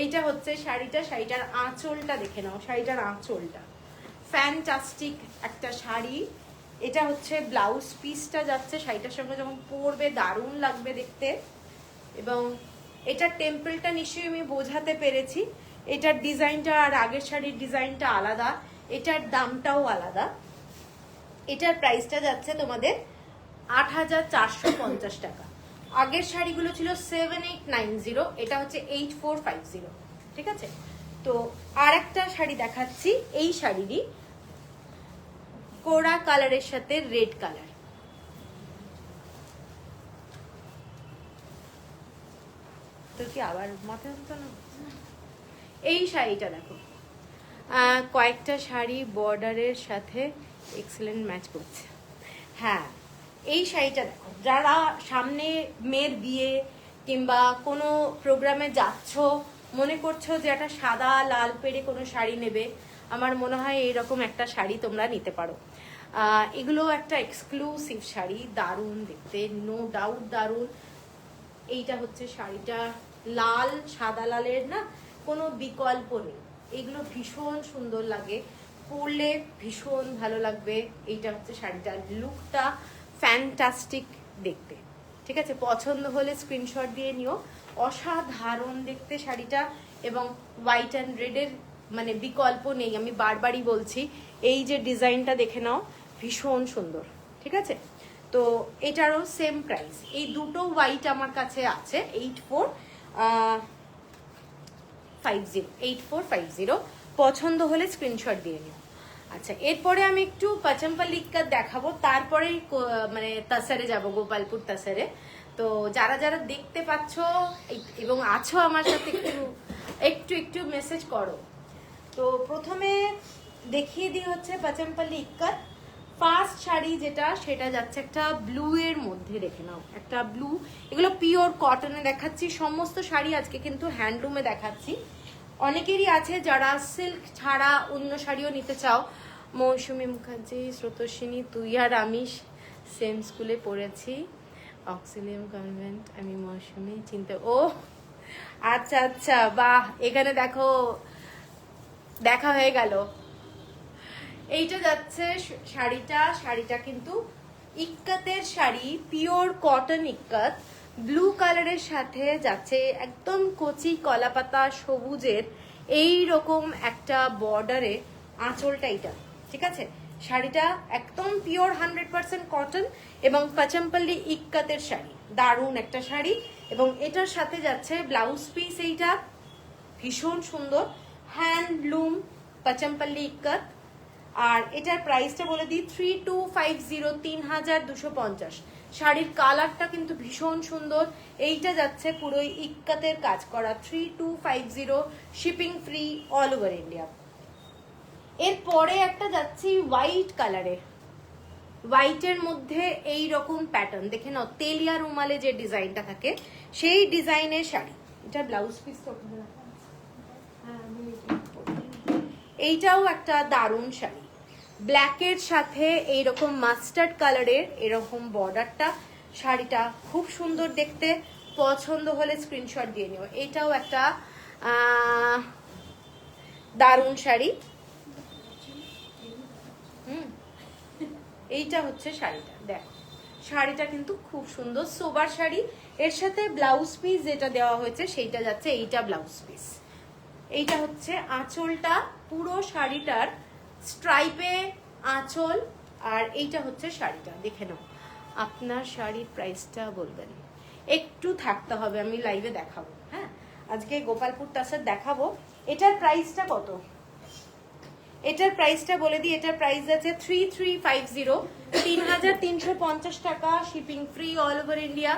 এইটা হচ্ছে শাড়িটা, শাড়িটার আঁচলটা দেখে নাও, শাড়িটার আঁচলটা ফ্যান্টাস্টিক একটা শাড়ি। এটা হচ্ছে ব্লাউজ পিসটা যাচ্ছে, শাড়িটার সঙ্গে যখন পরবে দারুণ লাগবে দেখতে। এবং এটার টেম্পলটা নিশ্চয়ই আমি বোঝাতে পেরেছি। এটার ডিজাইনটা আর আগের শাড়ির ডিজাইনটা আলাদা, এটার দামটাও আলাদা। এটার প্রাইসটা যাচ্ছে তোমাদের ৮,৪৫০ টাকা। আগের শাড়িগুলো ছিল 7890, এটা হচ্ছে 8450। ঠিক আছে, তো আর একটা শাড়ি দেখাচ্ছি। এই শাড়িরই কোরা কালারের সাথে রেড কালার। তোর কি আবার মাথায় হতো না? এই শাড়িটা দেখো, কয়েকটা শাড়ি বর্ডারের সাথে এক্সেলেন্ট ম্যাচ করছে। হ্যাঁ, এই শাড়িটা দেখো, যারা সামনে মেয়ের বিয়ে কিংবা কোনো প্রোগ্রামে যাচ্ছ, মনে করছো যে একটা সাদা লাল পেরে কোনো শাড়ি নেবে, আমার মনে হয় এইরকম একটা শাড়ি তোমরা নিতে পারো। এগুলো একটা এক্সক্লুসিভ শাড়ি, দারুণ দেখতে, নো ডাউট দারুণ। এইটা হচ্ছে শাড়িটা, লাল সাদা লালের না কোনো বিকল্প নেই, এগুলো ভীষণ সুন্দর লাগে, পরলে ভীষণ ভালো লাগবে। এইটা হচ্ছে শাড়িটার লুকটা, ফ্যান্টাস্টিক দেখতে। ঠিক আছে, পছন্দ হলে স্ক্রিনশট দিয়ে নিও। অসাধারণ দেখতে শাড়িটা, এবং হোয়াইট অ্যান্ড রেডের মানে বিকল্প নেই, আমি বারবারই বলছি। এই যে ডিজাইনটা দেখে নাও, ভীষণ সুন্দর। ঠিক আছে, তো এটারও সেম প্রাইস। এই দুটো হোয়াইট আমার কাছে আছে 8450। পছন্দ হলে স্ক্রিনশট দিয়ে নিও। আচ্ছা, এরপরে আমি একটু পাচম্পাল্লি ইক্কাত দেখাবো, তারপরে মানে তাসারে যাব, গোপালপুর তাসারে। তো যারা যারা দেখতে পাচ্ছ এবং আছো আমার সাথে, একটু একটু মেসেজ করো। তো প্রথমে দেখিয়ে দিই হচ্ছে পাচম্পাল্লি ইক্কাত। ফার্স্ট শাড়ি যেটা, সেটা যাচ্ছে একটা ব্লু এর মধ্যে, দেখে নাও একটা ব্লু। এগুলো পিওর কটনে দেখাচ্ছি, সমস্ত শাড়ি আজকে কিন্তু হ্যান্ডলুমে দেখাচ্ছি। অনেকেরই আছে যারা সিল্ক ছাড়া অন্য শাড়িও নিতে চাও। মৌসুমী মুখার্জি, স্রোতস্বিনী, তুই আর আমি সেম স্কুলে পড়েছি, অক্সিলিয়াম কনভেন্ট। আমি মৌসুমী, চিনতে। ও আচ্ছা আচ্ছা, বাহ, এখানে দেখো দেখা হয়ে গেল। এইটা যাচ্ছে শাড়িটা, শাড়িটা কিন্তু ইক্কাতের শাড়ি, পিওর কটন ইক্কাত, ব্লু কালারের সাথে যাচ্ছে একদম কচি কলাপাতা সবুজের এই রকম একটা বর্ডারে আঁচলটা এটা। ঠিক আছে, শাড়িটা একদম পিওর 100% কটন এবং পাচম্পাল্লি ইক্কাতের শাড়ি, দারুণ একটা শাড়ি। এবং এটার সাথে যাচ্ছে ব্লাউজ পিস, এইটা ভীষণ সুন্দর, হ্যান্ডলুম পাচম্পাল্লি ইক্কাত। আর এটার প্রাইসটা বলে দিই 3250, 3250। শাড়ির কালারটা কিন্তু ভীষণ সুন্দর। এইটা যাচ্ছে পুরোই ইক্কাতের কাজ করা, 3250, shipping free all over India. এরপরে একটা যাচ্ছি হোয়াইট কালারে, হোয়াইটের মধ্যে এই রকম প্যাটার্ন দেখে নাও, তেলিয়া রুমালে যে ডিজাইনটা থাকে সেই ডিজাইনের শাড়ি। এটা ব্লাউজ পিসটা, এইটাও একটা দারুণ শাড়ি, ব্ল্যাকের সাথে এইরকম মাস্টার্ড কালারের এরকম বর্ডারটা, শাড়িটা খুব সুন্দর দেখতে। পছন্দ হলে স্ক্রিনশট দিয়ে নিও। এটাও একটা দারুণ শাড়ি। এইটা হচ্ছে শাড়িটা, দেখো শাড়িটা কিন্তু খুব সুন্দর সোবার শাড়ি। এর সাথে ব্লাউজ পিস যেটা দেওয়া হয়েছে সেইটা যাচ্ছে, এইটা ব্লাউজ পিস। এইটা হচ্ছে আঁচলটা, পুরো শাড়িটার স্ট্রাইপে আঁচল। আর এইটা হচ্ছে শাড়িটা, দেখে নাও। আপনার শাড়ির প্রাইসটা বলবেন, একটু থাকতে হবে, আমি লাইভে দেখাবো। হ্যাঁ, আজকে গোপালপুর তাসার দেখাবো। এটার প্রাইসটা কত, এটার প্রাইসটা বলে দিই। এটার প্রাইস আছে 3350, 3350 টাকা, shipping free all over India.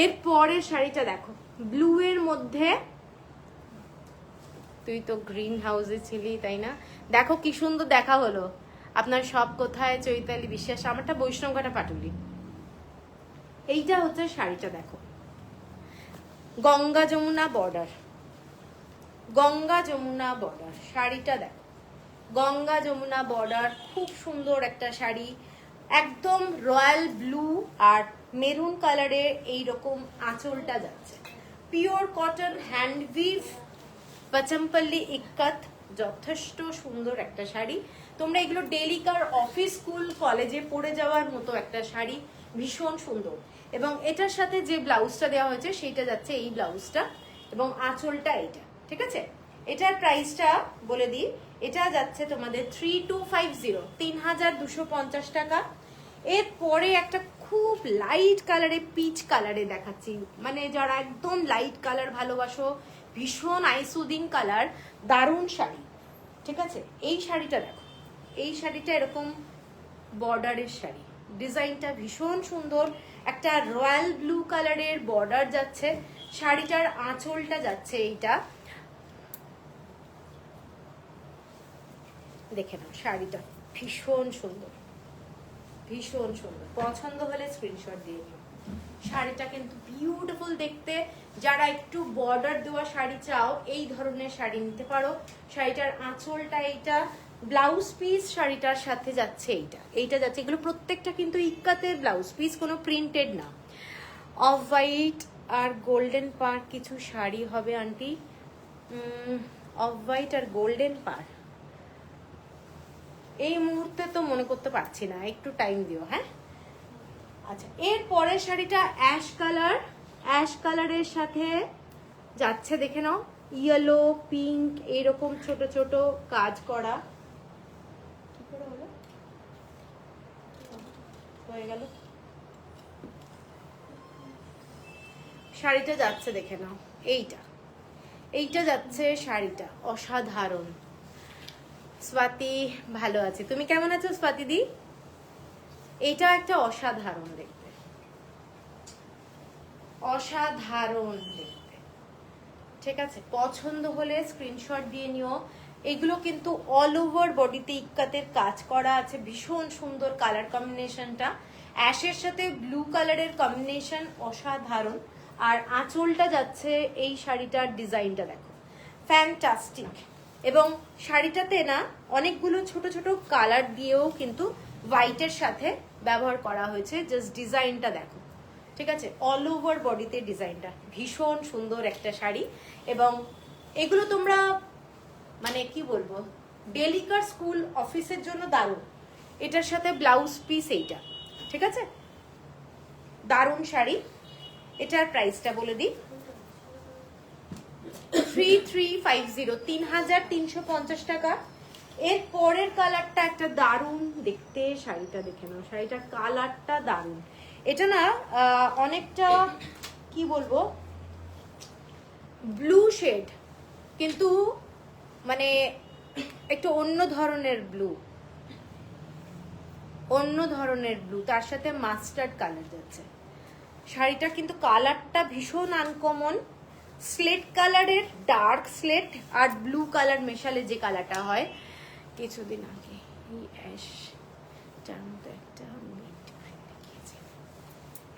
এর পরের শাড়িটা দেখো, ব্লু এর মধ্যে, তুই তো গ্রিন হাউসে ছিলি তাই না? দেখো কি সুন্দর দেখা হলো। আপনার সব কোথায়, চৈতালি বিশ্বাস, আমারটা বৈষ্ণবঘাটা পাটুলি। এইটা হচ্ছে শাড়িটা, দেখো গঙ্গা যমুনা বর্ডার, গঙ্গা যমুনা বর্ডার শাড়িটা দেখো, গঙ্গা যমুনা বর্ডার, খুব সুন্দর একটা শাড়ি, একদম রয়্যাল ব্লু আর মেরুন কালারের এইরকম আঁচলটা যাচ্ছে, pure cotton hand weave Pochampally ikat, যথেষ্ট সুন্দর একটা শাড়ি। তোমরা এগুলো ডেলিকার অফিস স্কুল কলেজে পরে যাওয়ার মতো একটা শাড়ি, ভীষণ সুন্দর। এবং এটার সাথে যে ব্লাউজটা দেওয়া হয়েছে সেইটা যাচ্ছে এই ব্লাউজটা, এবং আঁচলটা এইটা, ঠিক আছে। এটার প্রাইসটা বলে দিই, এটা যাচ্ছে তোমাদের 3250, 3250 টাকা। এরপরে একটা খুব লাইট কালারে, পিচ কালারে দেখাচ্ছি, মানে যারা একদম লাইট কালার ভালোবাসো, ভীষণ আইসুদিং কালার, দারুণ শাড়ি, ঠিক আছে। এই শাড়িটা দেখো, এই শাড়িটা এরকম বর্ডারের শাড়ি, ডিজাইনটা ভীষণ সুন্দর, একটা রয়্যাল ব্লু কালারের বর্ডার যাচ্ছে, শাড়িটার আঁচলটা যাচ্ছে এইটা, দেখে নাও শাড়িটা ভীষণ সুন্দর, ভীষণ সুন্দর। পছন্দ হলে স্ক্রিনশট দিয়ে নিও। শাড়িটা কিন্তু বিউটিফুল দেখতে, যারা একটু বর্ডার দেওয়া শাড়ি চাও এই ধরনের শাড়ি নিতে পারো। শাড়িটার আঁচলটা এইটা, ব্লাউজ পিস শাড়িটার সাথে যাচ্ছে এইটা, এইটা যাচ্ছে, এগুলো প্রত্যেকটা কিন্তু ইক্কাতের ব্লাউজ পিস, কোনো প্রিন্টেড না। অফ হোয়াইট আর গোল্ডেন পার কিছু শাড়ি হবে আন্টি, অফ হোয়াইট আর গোল্ডেন পার এই মুহূর্তে তো মনে করতে পারছি না, একটু টাইম দিও। হ্যাঁ, আচ্ছা। এর পরের শাড়িটা অ্যাশ কালার, অ্যাশ কালারের সাথে যাচ্ছে, দেখে নাও, ইয়েলো পিঙ্ক এরকম ছোট ছোট কাজ করা। কি করে হলো, হয়ে গেল। শাড়িটা যাচ্ছে, দেখে নাও, এইটা, এইটা যাচ্ছে শাড়িটা, অসাধারণ। স্বাতি ভালো আছে, তুমি কেমন আছো স্বাতি দি? এটা একটা অসাধারণ দেখতে, অসাধারণ দেখতে, ঠিক আছে। পছন্দ হলে স্ক্রিনশট দিয়ে নিও। এগুলো কিন্তু অল ওভার বডিতে ইক্কাতের কাজ করা আছে, ভীষণ সুন্দর কালার কম্বিনেশনটা, অ্যাশের সাথে ব্লু কালারের কম্বিনেশন অসাধারণ। আর আঁচলটা যাচ্ছে এই শাড়িটার ডিজাইনটা দেখো, ফ্যান্টাস্টিক। এবং শাড়িটাতে না অনেকগুলো ছোট ছোট কালার দিয়েও কিন্তু হোয়াইটের সাথে ব্যবহার করা হয়েছে, জাস্ট ডিজাইনটা দেখো, ঠিক আছে। অল ওভার বডিতে ডিজাইনটা ভীষণ সুন্দর একটা শাড়ি। এবং এগুলো তোমরা মানে কি বলবো, ডেলিকার স্কুল অফিসের জন্য দারুণ। এটার সাথে ব্লাউজ পিস এইটা, ঠিক আছে, দারুণ শাড়ি। এটার প্রাইসটা বলে দিই, 3350, 3350 টাকা। এর পরের কালারটা একটা দারুণ দেখতে, শাড়িটা দেখে নাও, শাড়িটার কালারটা দারুণ। এটা না অনেকটা কি বলবো, ব্লু শেড, কিন্তু মানে একটু অন্য ধরনের ব্লু, অন্য ধরনের ব্লু, তার সাথে মাস্টার্ড কালার যাচ্ছে। শাড়িটা কিন্তু কালারটা ভীষণ আনকমন, স্লেট কালারের, ডার্ক স্লেট আর ব্লু কালার মেশালে যে কালারটা হয়। কিছুদিন আগে এই অ্যাশটার মতো একটা মিন্ট গ্রিন দেখিয়েছে,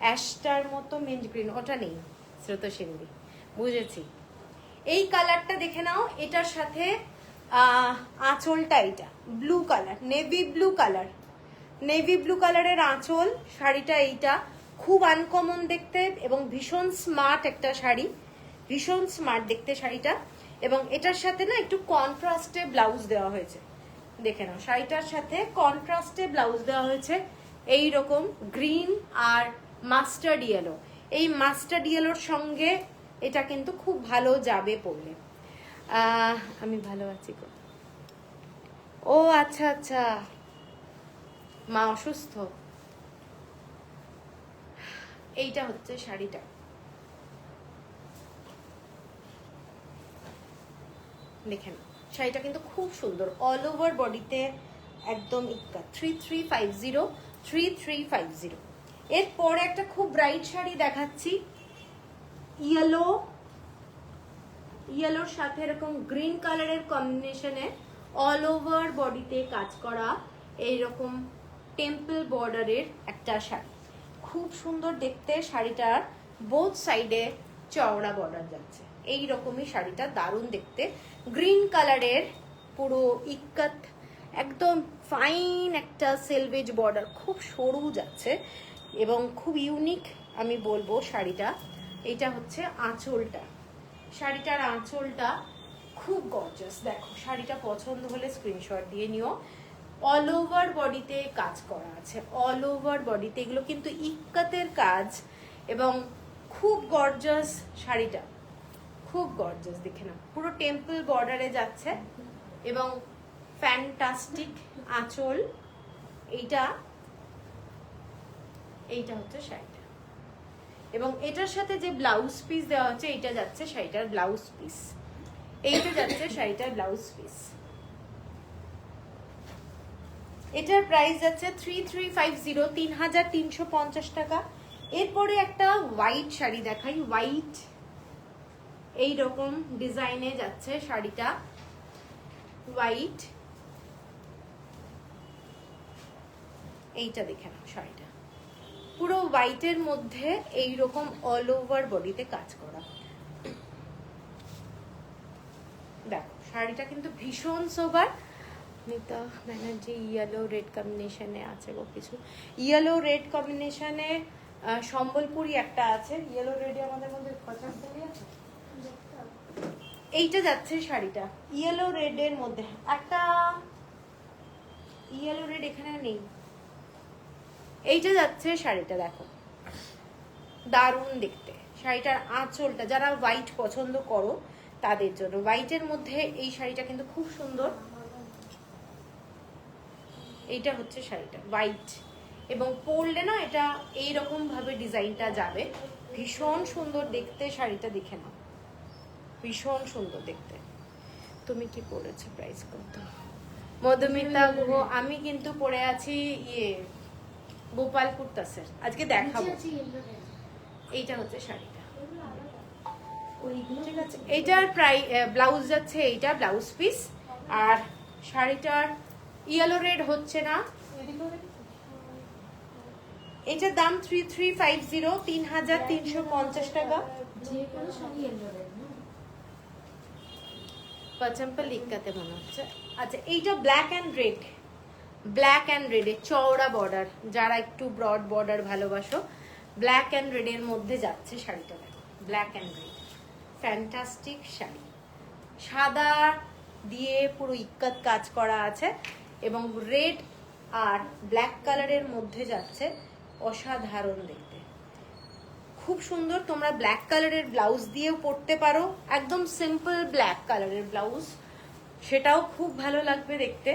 অ্যাশটার মতো মিন্ট গ্রিন, ওটা নেই স্রোতসিন্ধি, বুঝেছি। এই কালারটা দেখে নাও, এটার সাথে আঁচলটা এইটা blue colour, navy blue colour, navy blue কালারের আঁচল, শাড়িটা এইটা খুব আনকমন দেখতে এবং ভীষণ স্মার্ট একটা শাড়ি, ভীষণ স্মার্ট দেখতে শাড়িটা। এবং এটার সাথে না একটু কন্ট্রাস্টে ব্লাউজ দেওয়া হয়েছে, দেখে নাও, শাড়িটার সাথে কন্ট্রাস্টে ব্লাউজ দেওয়া হয়েছে, এই রকম গ্রিন আর মাস্টার্ড ইয়েলো। এই মাস্টার্ড ইয়েলোর সঙ্গে এটা কিন্তু খুব ভালো যাবে পরলে। আমি ভালো আছি গো। ও আচ্ছা আচ্ছা, মা অসুস্থ। এইটা হচ্ছে শাড়িটা, দেখেন শাড়িটা কিন্তু খুব সুন্দর, অল ওভার বডিতে একদম ইক্কা। 3350, 3350। এরপরে একটা খুব ব্রাইট শাড়ি দেখাচ্ছি, ইয়েলো, ইয়েলোর সাথে এরকম গ্রিন কালারের কম্বিনেশনে অল ওভার বডিতে কাজ করা এইরকম টেম্পল বর্ডারের একটা শাড়ি, খুব সুন্দর দেখতে। শাড়িটার বোথ সাইডে চওড়া বর্ডার যাচ্ছে, এই রকমই শাড়িটা দারুণ দেখতে, গ্রিন কালারের পুরো ইক্কাত, একদম ফাইন একটা সেলভেজ বর্ডার, খুব সরু যাচ্ছে এবং খুব ইউনিক আমি বলবো শাড়িটা। এটা হচ্ছে আঁচলটা, শাড়িটার আঁচলটা খুব গর্জাস। দেখো শাড়িটা পছন্দ হলে স্ক্রিনশট দিয়ে নিও। অল ওভার বডিতে কাজ করা আছে, অল ওভার বডিতে। এগুলো কিন্তু ইক্কাতের কাজ এবং খুব গর্জাস শাড়িটা, খুব গর্জাস। দেখে না, পুরো টেম্পল বর্ডারে যাচ্ছে এবং ফ্যান্টাস্টিক আঁচল। এইটা হচ্ছে শাড়িটা এবং এটার সাথে যে ব্লাউজ পিস দেওয়া হচ্ছে এইটা যাচ্ছে শাড়িটার ব্লাউজ পিস। এইটা যাচ্ছে শাড়িটার ব্লাউজ পিস। এটার প্রাইস যাচ্ছে 3350, 3350 টাকা। এরপরে একটা হোয়াইট শাড়ি দেখাই। হোয়াইট এইরকম ডিজাইনে যাচ্ছে শাড়িটা, হোয়াইট। এইটা দেখে নাও, শাড়িটা পুরো হোয়াইটের মধ্যে এইরকম অল ওভার বডিতে কাজ করা। দেখো শাড়িটা কিন্তু ভীষণ সোবার। মিতা ব্যানার্জি ইয়েলো রেড কম্বিনেশনে আছে গো কিছু, ইয়েলো রেড কম্বিনেশনে সম্বলপুরি একটা আছে। ইয়েলো রেডে আমাদের মধ্যে পছন্দ আছে। এইটা যাচ্ছে শাড়িটা ইয়েলো রেডের মধ্যে, একটা ইয়েলো রেড এখানে নেই। এইটা যাচ্ছে শাড়িটা, দেখো দারুণ দেখতে। শাড়িটার আঁচলটা যারা হোয়াইট পছন্দ করো তাদের জন্য, হোয়াইটের মধ্যে এই শাড়িটা কিন্তু খুব সুন্দর। এইটা হচ্ছে শাড়িটা হোয়াইট এবং পরলে না এটা এইরকম ভাবে ডিজাইনটা যাবে, ভীষণ সুন্দর দেখতে। শাড়িটা দেখে নাও, ভীষণ সুন্দর দেখতে। তুমি কি পরেছো? প্রাইস কত? মধুমিতা গুহ, আমি কিন্তু পরে আছি গোপালপুর তাসের, আজকে দেখাবো। এইটা হচ্ছে শাড়িটা, ঠিক আছে। এইটার ব্লাউজ যাচ্ছে, এইটা ব্লাউজ পিস। আর শাড়িটার ইয়েলো রেড হচ্ছে না, এটার দাম 3350, 3350 টাকা। পচম্পল ইক্কাতে মনে হচ্ছে। আচ্ছা এইটা black and red, black and রেডের চওড়া বর্ডার, যারা একটু ব্রড বর্ডার ভালোবাসো, ব্ল্যাক অ্যান্ড রেডের মধ্যে যাচ্ছে শাড়িটা। দেখো ব্ল্যাক অ্যান্ড রেড, ফ্যান্টাস্টিক শাড়ি। সাদা দিয়ে পুরো ইক্কাত কাজ করা আছে এবং রেড আর ব্ল্যাক কালারের মধ্যে যাচ্ছে, অসাধারণ দেখতে, খুব সুন্দর। তোমরা ব্ল্যাক কালারের ব্লাউজ দিয়েও পরতে পারো, একদম সিম্পল ব্ল্যাক কালারের ব্লাউজ, সেটাও খুব ভালো লাগবে দেখতে,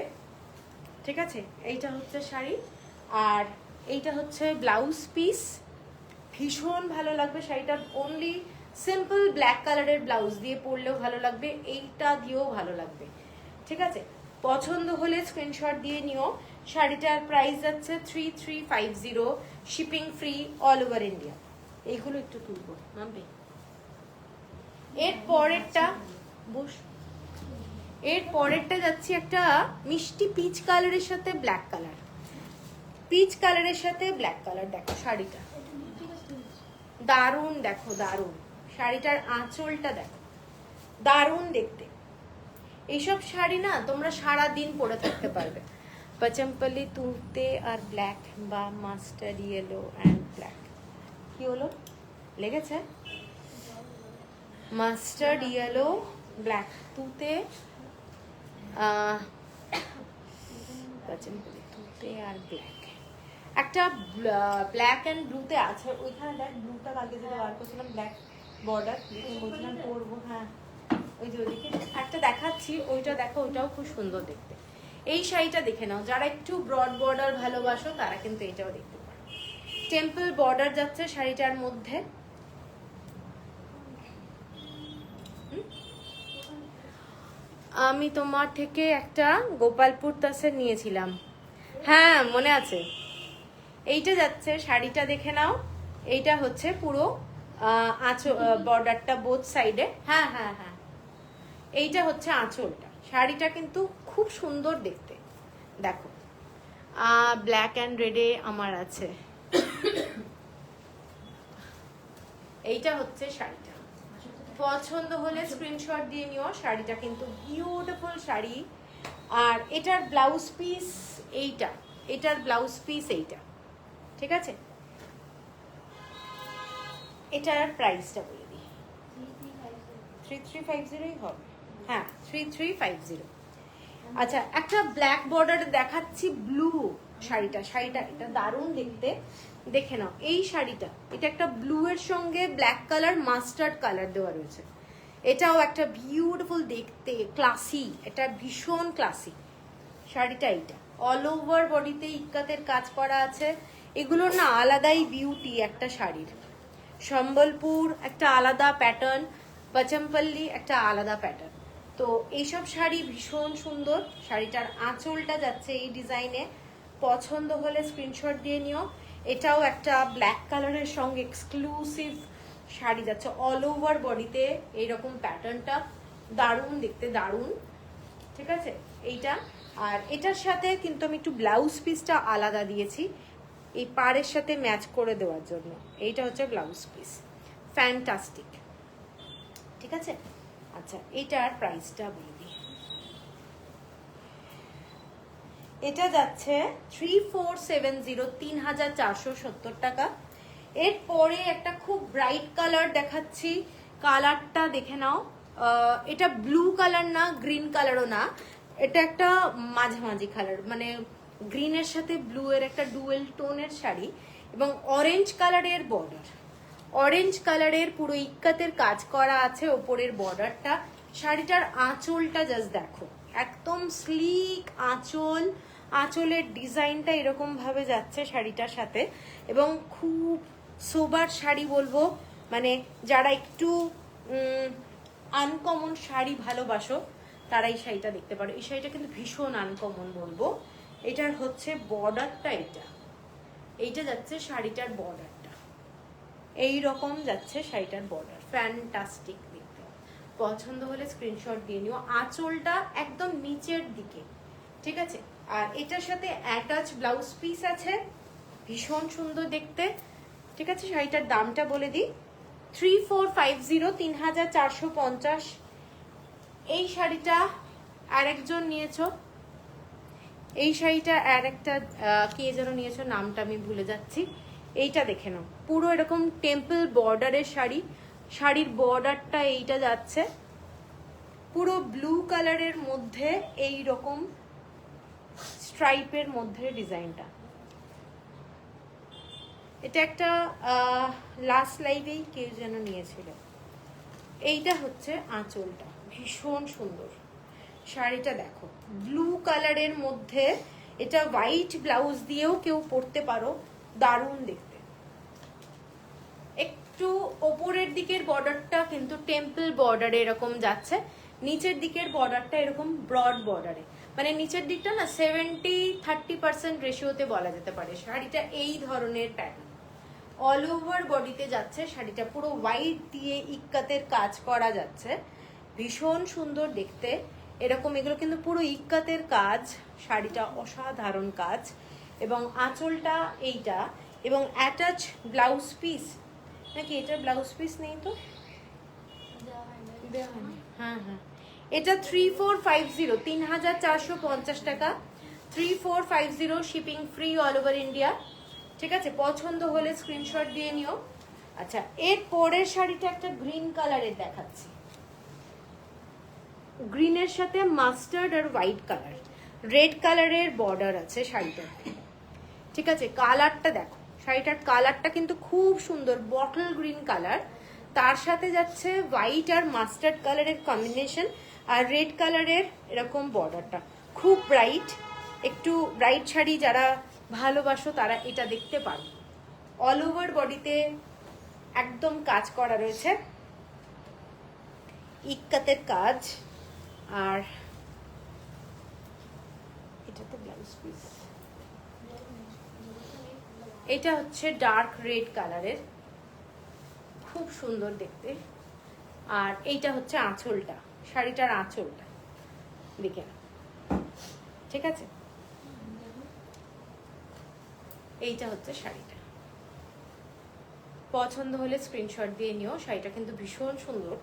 ঠিক আছে। এইটা হচ্ছে শাড়ি আর এইটা হচ্ছে ব্লাউজ পিস, ভীষণ ভালো লাগবে শাড়িটা। অনলি সিম্পল ব্ল্যাক কালারের ব্লাউজ দিয়ে পরলেও ভালো লাগবে, এইটা দিয়েও ভালো লাগবে, ঠিক আছে। পছন্দ হলে স্ক্রিনশট দিয়ে নিও। শাড়িটার প্রাইস যাচ্ছে 3350, shipping free all over India. এইগুলো একটু তুলবো নামবে। এর পরেরটা যাচ্ছে একটা মিষ্টি পিচ কালারের সাথে ব্ল্যাক কালার, পিচ কালারের সাথে ব্ল্যাক কালার। দেখো শাড়িটা দারুণ, দেখো দারুণ। শাড়িটার আঁচলটা দেখো, দারুণ দেখতে। এইসব শাড়ি না তোমরা সারা দিন পরে থাকতে পারবে। পচম্পলি তুলতে আর ব্ল্যাক বা মাস্টার্ড ইয়েলো অ্যান্ড ব্ল্যাক, কি হলো লেগেছে? মাস্টার্ড ইয়েলো ব্ল্যাক তুতে, পচম্পলি তুতে আর ব্ল্যাক। একটা ব্ল্যাক অ্যান্ড ব্লুতে আছে, ওইখানে দেখ ব্লুটা কালকে যেটা বার করছিলাম, ব্ল্যাক বর্ডার বলছিলাম পরবো। হ্যাঁ ওই যে ওইদিকে একটা দেখাচ্ছি, ওইটা দেখো, ওইটাও খুব সুন্দর দেখতে। এই শাড়িটা দেখে নাও, যারা একটু ব্রড বর্ডার ভালোবাসো তারা কিন্তু এটাও দেখতে পারো। টেম্পল বর্ডার যাচ্ছে শাড়িটার মধ্যে। আমি তোমার থেকে একটা গোপালপুর তাসের নিয়েছিলাম, হ্যাঁ মনে আছে। এইটা যাচ্ছে শাড়িটা দেখে নাও। এইটা হচ্ছে পুরো বর্ডারটা বোথ সাইডে, হ্যাঁ হ্যাঁ হ্যাঁ। এইটা হচ্ছে আঁচলটা। শাড়িটা কিন্তু খুব সুন্দর দেখতে, দেখো ব্ল্যাক অ্যান্ড রেডে আমার আছে। এইটা হচ্ছে শাড়িটা, পছন্দ হলে স্ক্রিনশট দিয়ে নিও। শাড়িটা কিন্তু বিউটিফুল শাড়ি। আর এটার ব্লাউজ পিস এইটা, এটার ব্লাউজ পিস এইটা, ঠিক আছে। এটার প্রাইসটা বলে দিই, 3350ই হবে। হ্যাঁ 3350। আচ্ছা একটা ব্ল্যাক বর্ডার দেখাচ্ছি, ব্লু শাড়িটা এটা দারুণ দেখতে, দেখে নাও এই শাড়িটা। এটা একটা ব্লু এর সঙ্গে ব্ল্যাক কালার মাস্টার্ড কালার দেওয়া রয়েছে। এটাও একটা বিউটিফুল দেখতে, ক্লাসি, এটা ভীষণ ক্লাসি শাড়িটা। এইটা অল ওভার বডিতে ইক্কাতের কাজ করা আছে। এগুলোর না আলাদাই বিউটি একটা শাড়ির। সম্বলপুর একটা আলাদা প্যাটার্ন, পচমপল্লি একটা আলাদা প্যাটার্ন। তো এইসব শাড়ি ভীষণ সুন্দর। শাড়িটার আঁচলটা যাচ্ছে এই ডিজাইনে, পছন্দ হলে স্ক্রিনশট দিয়ে নিও। এটাও একটা ব্ল্যাক কালারের সঙ্গে এক্সক্লুসিভ শাড়ি যাচ্ছে, অল ওভার বডিতে এইরকম প্যাটার্নটা, দারুণ দেখতে, দারুণ। ঠিক আছে এইটা। আর এটার সাথে কিন্তু আমি একটু ব্লাউজ পিসটা আলাদা দিয়েছি এই পাড়ের সাথে ম্যাচ করে দেওয়ার জন্য। এইটা হচ্ছে ব্লাউজ পিস, ফ্যান্টাস্টিক। ঠিক আছে। আচ্ছা এটার প্রাইসটা বলে দিই। এটা যাচ্ছে 3470, 3470 টাকা। এরপরে একটা খুব ব্রাইট কালার দেখাচ্ছি, কালারটা দেখে নাও। এটা ব্লু কালার না, গ্রিন কালারও না, এটা একটা মাঝামাঝি কালার, মানে গ্রিনের সাথে ব্লু এর একটা ডুয়েল টোনের শাড়ি, এবং অরেঞ্জ কালারের বর্ডার। অরেঞ্জ কালারের পুরো ইক্কাতের কাজ করা আছে ওপরের বর্ডারটা। শাড়িটার আঁচলটা জাস্ট দেখো, একদম স্লিক আঁচল, আঁচলের ডিজাইনটা এরকম ভাবে যাচ্ছে শাড়িটার সাথে। এবং খুব সোবার শাড়ি বলবো, মানে যারা একটু আনকমন শাড়ি ভালোবাসো তারা এই শাড়িটা দেখতে পারো। এই শাড়িটা কিন্তু ভীষণ আনকমন বলবো। এটার হচ্ছে বর্ডারটা, এইটা যাচ্ছে শাড়িটার বর্ডারটা, এই রকম যাচ্ছে শাড়িটার বর্ডার, ফ্যান্টাস্টিক দেখতে। পছন্দ হলে স্ক্রিনশট দিয়ে নিও। আঁচলটা একদম নিচের দিকে, ঠিক আছে। আর এটার সাথে অ্যাটাচ ব্লাউজ পিস আছে, ভীষণ সুন্দর দেখতে। ঠিক আছে, শাড়িটার দামটা বলে দিই, 3450, 3450। এই শাড়িটা আরেকজন নিয়েছো, এই শাড়িটা আর একটা কে যেন নিয়েছো, নামটা আমি ভুলে যাচ্ছি। এইটা দেখে নাও, পুরো এরকম টেম্পল বর্ডারের শাড়ি, শাড়ির বর্ডারটা এইটা যাচ্ছে পুরো ব্লু কালারের মধ্যে এই রকম স্ট্রাইপের মধ্যে ডিজাইনটা। এটা একটা লাস্ট লাইভেই কেউ যেন নিয়েছিল। এইটা হচ্ছে আঁচলটা, ভীষণ সুন্দর শাড়িটা দেখো, ব্লু কালারের মধ্যে। এটা হোয়াইট ব্লাউজ দিয়েও কেউ পরতে পারো, দারুণ দেখতে। একটু ওপরের দিকের বর্ডারটা কিন্তু টেম্পল বর্ডারে এরকম যাচ্ছে, নিচের দিকের বর্ডারটা এরকম ব্রড বর্ডারে, মানে নিচের দিকটা না 70-30% রেশিওতে বলা যেতে পারে। শাড়িটা এই ধরনের প্যাটার্ন, অল ওভার বডিতে যাচ্ছে শাড়িটা, পুরো হোয়াইট দিয়ে ইক্কাতের কাজ করা যাচ্ছে, ভীষণ সুন্দর দেখতে। এরকম এগুলো কিন্তু পুরো ইক্কাতের কাজ, শাড়িটা অসাধারণ কাজ। এবং আঁচলটা এইটা, এবং অ্যাটাচ ব্লাউজ পিস, নাকি এটা ব্লাউজ পিস নেই তো, হ্যাঁ হ্যাঁ। এটা 3450, 3450 টাকা, 3450, shipping free all over India. ঠিক আছে, পছন্দ হলে স্ক্রিনশট দিয়ে নিও। আচ্ছা এর পরের শাড়িটা একটা গ্রিন কালারের দেখাচ্ছি, গ্রিনের সাথে মাস্টার্ড আর হোয়াইট কালার, রেড কালারের বর্ডার আছে শাড়িটার। ঠিক আছে, কালারটা দেখো, শাড়িটার কালারটা কিন্তু খুব সুন্দর, বটল গ্রিন কালার, তার সাথে যাচ্ছে হোয়াইট আর মাস্টার্ড কালারের কম্বিনেশন, আর রেড কালারের এরকম বর্ডারটা, খুব ব্রাইট। একটু ব্রাইট শাড়ি যারা ভালোবাসো তারা এটা দেখতে পারো। অল ওভার বডিতে একদম কাজ করা রয়েছে, ইক্কাতের কাজ। আর এটাতে ব্লাউজ পিস, এটা হচ্ছে ডার্ক রেড কালারের, খুব সুন্দর দেখতে। আর এইটা হচ্ছে আঁচলটা, শাড়িটার আঁচলটা দেখে না, ঠিক আছে। এইটা হচ্ছে শাড়িটা, পছন্দ হলে স্ক্রিনশট দিয়ে নিও। শাড়িটা কিন্তু ভীষণ সুন্দর,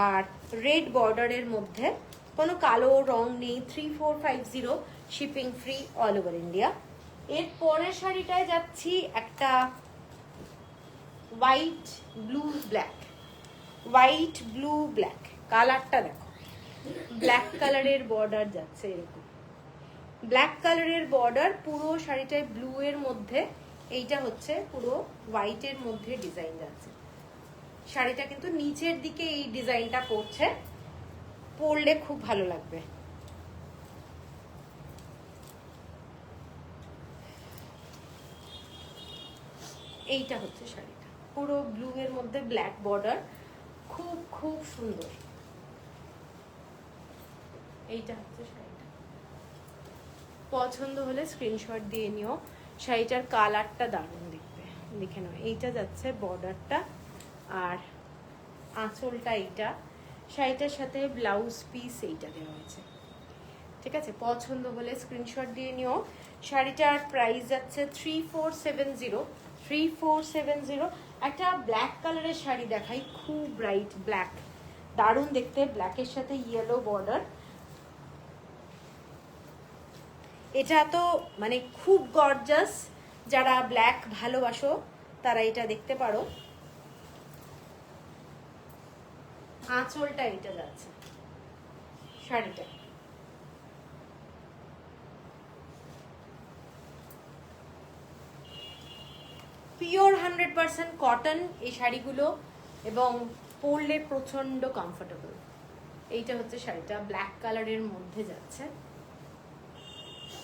আর রেড বর্ডারের মধ্যে, কোনো কালো রং নেই। 3450, shipping free all over India. এর পরের শাড়িটায় যাচ্ছি একটা white blue black, white blue black, কালারটা দেখো, ব্ল্যাক কালারের বর্ডার যাচ্ছে এরকম, ব্ল্যাক কালারের বর্ডার পুরো শাড়িটায় ব্লু এর মধ্যে, এইটা হচ্ছে পুরো হোয়াইটের মধ্যে ডিজাইন যাচ্ছে। শাড়িটা কিন্তু নিচের দিকে এই ডিজাইনটা পড়ছে, পরলে খুব ভালো লাগবে। এইটা হচ্ছে শাড়িটা, পুরো ব্লু এর মধ্যে ব্ল্যাক বর্ডার, খুব খুব সুন্দর। এইটা হচ্ছে শাড়িটা, পছন্দ হলে স্ক্রিনশট দিয়ে নিও। শাড়িটার কালারটা দারুণ দেখবে, দেখে নাও। এইটা যাচ্ছে বর্ডারটা, আর আঁচলটা এইটা, শাড়িটার সাথে ব্লাউজ পিস এইটা দেওয়া হয়েছে। ঠিক আছে, পছন্দ হলে স্ক্রিনশট দিয়ে নিও। শাড়িটার প্রাইস যাচ্ছে 3470, 3470। একটা ব্ল্যাক কালারের শাড়ি দেখাই, খুব ব্রাইট ব্ল্যাক, দারুণ দেখতে, ব্ল্যাকের সাথে ইয়েলো বর্ডার। এটা তো মানে খুব গর্জাস, যারা ব্ল্যাক ভালোবাসো তারা এটা দেখতে পারো। আঁচলটা এটা যাচ্ছে শাড়িটা, পিওর 100% কটন এই শাড়িগুলো, এবং পরলে প্রচন্ড কমফোর্টেবল। এইটা হচ্ছে শাড়িটা, ব্ল্যাক কালারের মধ্যে যাচ্ছে,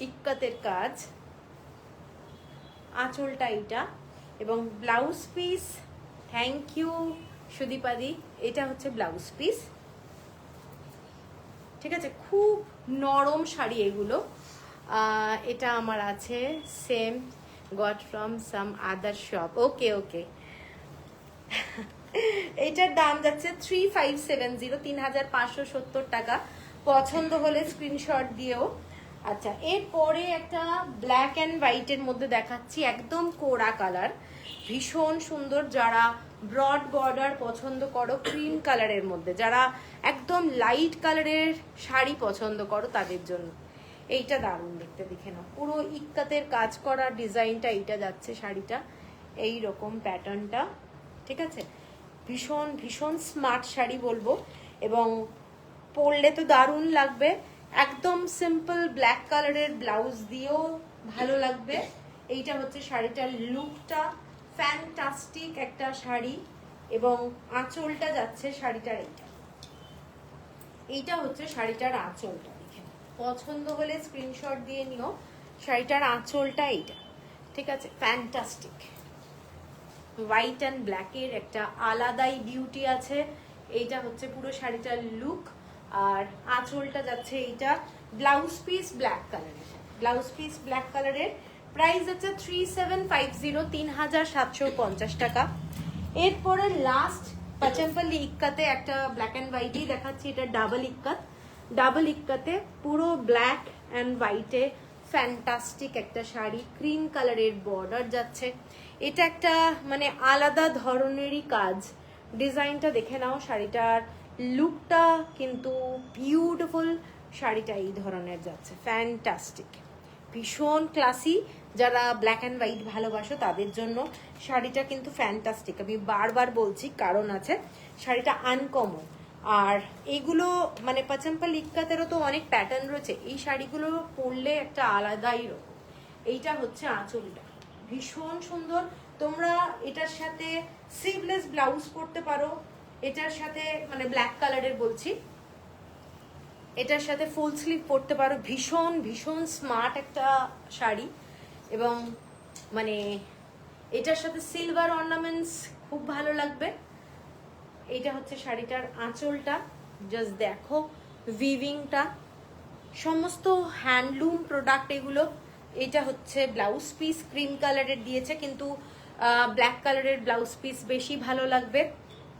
ইক্কাতের কাজ, আঁচলটা এইটা, এবং ব্লাউজ পিস, থ্যাংক ইউ সুদীপাদি, এটা হচ্ছে ব্লাউজ পিস। ঠিক আছে, খুব নরম শাড়ি এগুলো। এটা আমার আছে same, got from some other shop. Okay okay, এইটার দাম যাচ্ছে 3570, 3570 টাকা। পছন্দ হলে স্ক্রিনশট দিও। আচ্ছা, এরপরে একটা ব্ল্যাক অ্যান্ড হোয়াইটের মধ্যে দেখাচ্ছি, একদম কোরা কালার, ভীষণ সুন্দর। যারা ব্রড বর্ডার পছন্দ করো, ক্রিম কালারের মধ্যে, যারা একদম লাইট কালারের শাড়ি পছন্দ করো তাদের জন্য এইটা দারুণ দেখতে, দেখে নাও। পুরো ইক্কাতের কাজ করা ডিজাইনটা এইটা যাচ্ছে শাড়িটা, এই রকম প্যাটার্নটা। ঠিক আছে, ভীষণ ভীষণ স্মার্ট শাড়ি বলবো, এবং পরলে তো দারুণ লাগবে। একদম সিম্পল ব্ল্যাক কালারের ব্লাউজ দিয়েও ভালো লাগবে। এইটা হচ্ছে শাড়িটার লুকটা, ফ্যান্টাস্টিক একটা শাড়ি, এবং আঁচলটা যাচ্ছে শাড়িটার এইটা, এইটা হচ্ছে শাড়িটার আঁচলটা। দেখে পছন্দ হলে স্ক্রিনশট দিয়ে নিও। শাড়িটার আঁচলটা এইটা, ঠিক আছে, ফ্যান্টাস্টিক। হোয়াইট অ্যান্ড ব্ল্যাকের একটা আলাদাই বিউটি আছে। এইটা হচ্ছে পুরো শাড়িটার লুক, আর আঁচলটা যাচ্ছে এইটা, ব্লাউজ পিস ব্ল্যাক কালারের, ব্লাউজ পিস ব্ল্যাক কালারের। প্রাইস হচ্ছে 3750, 3750 টাকা। এরপরে লাস্ট পাচম্পল্লি ইক্কাতে একটা ব্ল্যাক অ্যান্ড হোয়াইটই দেখাচ্ছি, এটা ডাবল ইক্কাত, ডাবল ইক্কাতে পুরো ব্ল্যাক অ্যান্ড হোয়াইটে ফ্যান্টাস্টিক একটা শাড়ি, ক্রিম কালারের বর্ডার যাচ্ছে। এটা একটা মানে আলাদা ধরনেরই কাজ, ডিজাইনটা দেখে নাও। শাড়িটার লুকটা কিন্তু বিউটিফুল, শাড়িটা এই ধরনের যাচ্ছে, ফ্যান্টাস্টিক, ভীষণ ক্লাসি। যারা ব্ল্যাক অ্যান্ড হোয়াইট ভালোবাসো তাদের জন্য শাড়িটা কিন্তু ফ্যান্টাস্টিক। আমি বারবার বলছি, কারণ আছে, শাড়িটা আনকমন। আর এইগুলো মানে পাচম্পল ইক্কাতেরও তো অনেক প্যাটার্ন রয়েছে, এই শাড়িগুলো পরলে একটা আলাদাই রকম। এইটা হচ্ছে আঁচলটা, ভীষণ সুন্দর। তোমরা এটার সাথে স্লিভলেস ব্লাউজ পরতে পারো, এটার সাথে মানে ব্ল্যাক কালারের বলছি, এটার সাথে ফুল স্লিভ পরতে পারো। ভীষণ ভীষণ স্মার্ট একটা শাড়ি, এবং মানে এটার সাথে সিলভার অর্নামেন্টস খুব ভালো লাগবে। এটা হচ্ছে শাড়িটার আঁচলটা, জাস্ট দেখো উইভিংটা, সমস্ত হ্যান্ডলুম প্রোডাক্ট এগুলো। এটা হচ্ছে ব্লাউজ পিস, ক্রিম কালারের দিয়েছে, কিন্তু ব্ল্যাক কালারের ব্লাউজ পিস বেশি ভালো লাগবে,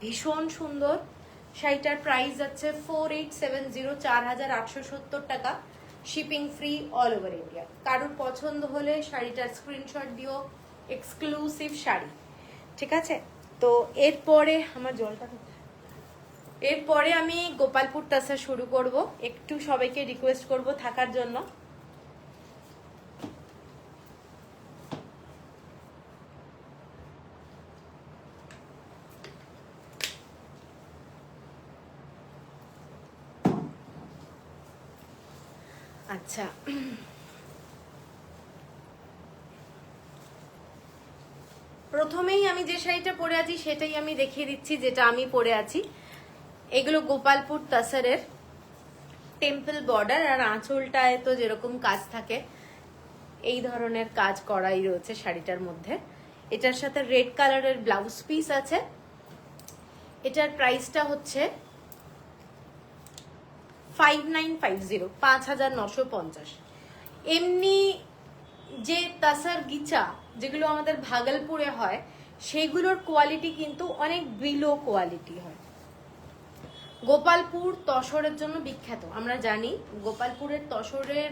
ভীষণ সুন্দর। শাড়িটার প্রাইস যাচ্ছে 4870, 4870 টাকা, shipping free all over India. কারোর পছন্দ হলে শাড়িটার স্ক্রিনশট দিও, এক্সক্লুসিভ শাড়ি। ঠিক আছে, তো এরপরে আমার জলটা, এরপরে আমি গোপালপুর টাসা শুরু করব। একটু সবাইকে রিকোয়েস্ট করব থাকার জন্য। আচ্ছা, প্রথমেই আমি যে শাড়িটা পরে আছি সেটাই আমি দেখিয়ে দিচ্ছি, যেটা আমি পরে আছি। এগুলো গোপালপুর তাসারের টেম্পল বর্ডার, আর আঁচলটায় তো যেরকম কাজ থাকে এই ধরনের কাজ করাই রয়েছে শাড়িটার মধ্যে। এটার সাথে রেড কালারের ব্লাউজ পিস আছে। এটার প্রাইসটা হচ্ছে 5950, 5950। এমনি যে তাসার গিচা যেগুলো আমাদের ভাগলপুরে হয় সেগুলোর কোয়ালিটি কিন্তু অনেক বিলো কোয়ালিটি হয়। গোপালপুর তসরের জন্য বিখ্যাত, আমরা জানি গোপালপুরের তসরের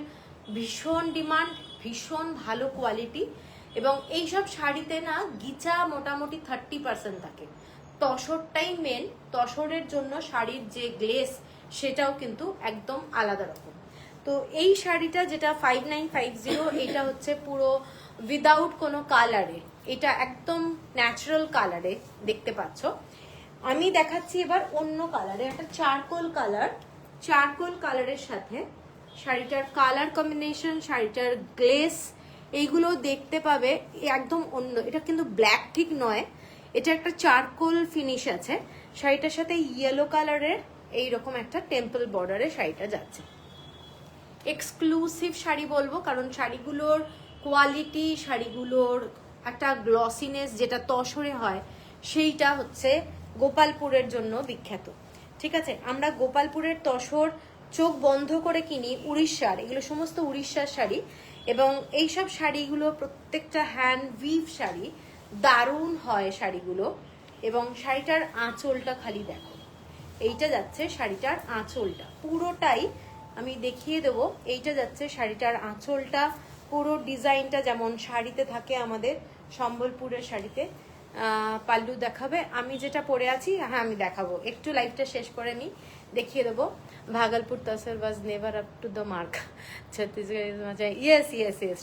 ভীষণ ডিমান্ড, ভীষণ ভালো কোয়ালিটি, এবং এইসব শাড়িতে না গিচা মোটামুটি 30% থাকে। তসরটাই মেন, তসরের জন্য শাড়ির যে গ্লেস সেটাও কিন্তু একদম আলাদা রকম। তো এই শাড়িটা যেটা 5950, এটা হচ্ছে পুরো উইদাউট কোনো কালারে, এটা একদম ন্যাচারাল কালারে দেখতে পাচ্ছ। আমি দেখাচ্ছি এবার অন্য কালারে, একটা চারকোল কালার, চারকোল কালারের সাথে শাড়িটার কালার কম্বিনেশন, শাড়িটার গ্লেস, এইগুলো দেখতে পাবে একদম অন্য। এটা কিন্তু ব্ল্যাক ঠিক নয়, এটা একটা চারকোল ফিনিশ আছে। শাড়িটার সাথে ইয়েলো কালারের এইরকম একটা টেম্পল বর্ডারে শাড়িটা যাচ্ছে। এক্সক্লুসিভ শাড়ি বলবো, কারণ শাড়িগুলোর কোয়ালিটি, শাড়িগুলোর একটা গ্লসিনেস যেটা তসরে হয় সেইটা হচ্ছে গোপালপুরের জন্য বিখ্যাত। ঠিক আছে, আমরা গোপালপুরের তসর চোখ বন্ধ করে কিনি উড়িষ্যার, এগুলো সমস্ত উড়িষ্যার শাড়ি, এবং এইসব শাড়িগুলো প্রত্যেকটা হ্যান্ড উইভ শাড়ি, দারুণ হয় শাড়িগুলো। এবং শাড়িটার আঁচলটা খালি দেখো, এইটা যাচ্ছে শাড়িটার আঁচলটা পুরোটাই, আমি দেখিয়ে দেবো। এইটা যাচ্ছে শাড়িটার আঁচলটা, পুরো ডিজাইনটা যেমন শাড়িতে থাকে আমাদের সম্বলপুরের শাড়িতে। পাল্লু দেখাবে, আমি যেটা পরে আছি, হ্যাঁ আমি দেখাবো, একটু লাইভটা শেষ করে নিই, দেখিয়ে দেবো। Bhagalpur tussar was never up to the mark, Chhattisgarh. Yes yes yes,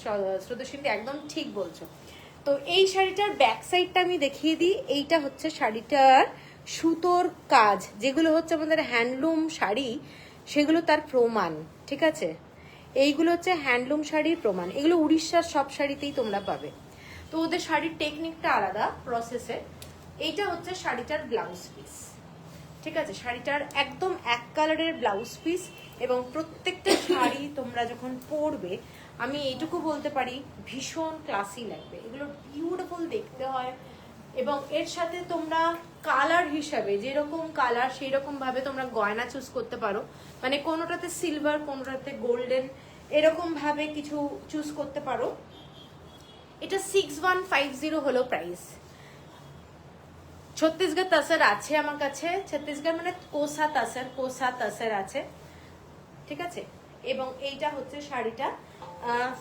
শ্রুতসিন্ধি একদম ঠিক বলছো। তো এই শাড়িটার ব্যাক সাইডটা আমি দেখিয়ে দিই। এইটা হচ্ছে শাড়িটার সুতোর কাজ, যেগুলো হচ্ছে আমাদের হ্যান্ডলুম শাড়ি সেগুলো তার প্রমাণ। ঠিক আছে, এইগুলো হচ্ছে হ্যান্ডলুম শাড়ির প্রমাণ, এগুলো উড়িষ্যার সব শাড়িতেই তোমরা পাবে। তো ওদের শাড়ির টেকনিকটা আলাদা প্রসেসে। এইটা হচ্ছে শাড়িটার ব্লাউজ পিস। ঠিক আছে, শাড়িটার একদম এক কালারের ব্লাউজ পিস, এবং প্রত্যেকটা শাড়ি তোমরা যখন পরবে আমি এইটুকু বলতে পারি ভীষণ ক্লাসি লাগবে, এগুলো বিউটিফুল দেখতে হয়। এবং এর সাথে তোমরা কালার হিসাবে যেরকম কালার সেই রকম ভাবে তোমরা গয়না চুজ করতে পারো, মানে কোনোটাতে সিলভার, কোনোটাতে গোল্ডেন, এরকম ভাবে কিছু চুজ করতে পারো। এটা 6150 হলো প্রাইস। ছত্তিশগড় তাসার আছে আমার কাছে, ছত্তিশগড় মানে কোসা তাসার আছে। ঠিক আছে, এবং এইটা হচ্ছে শাড়িটা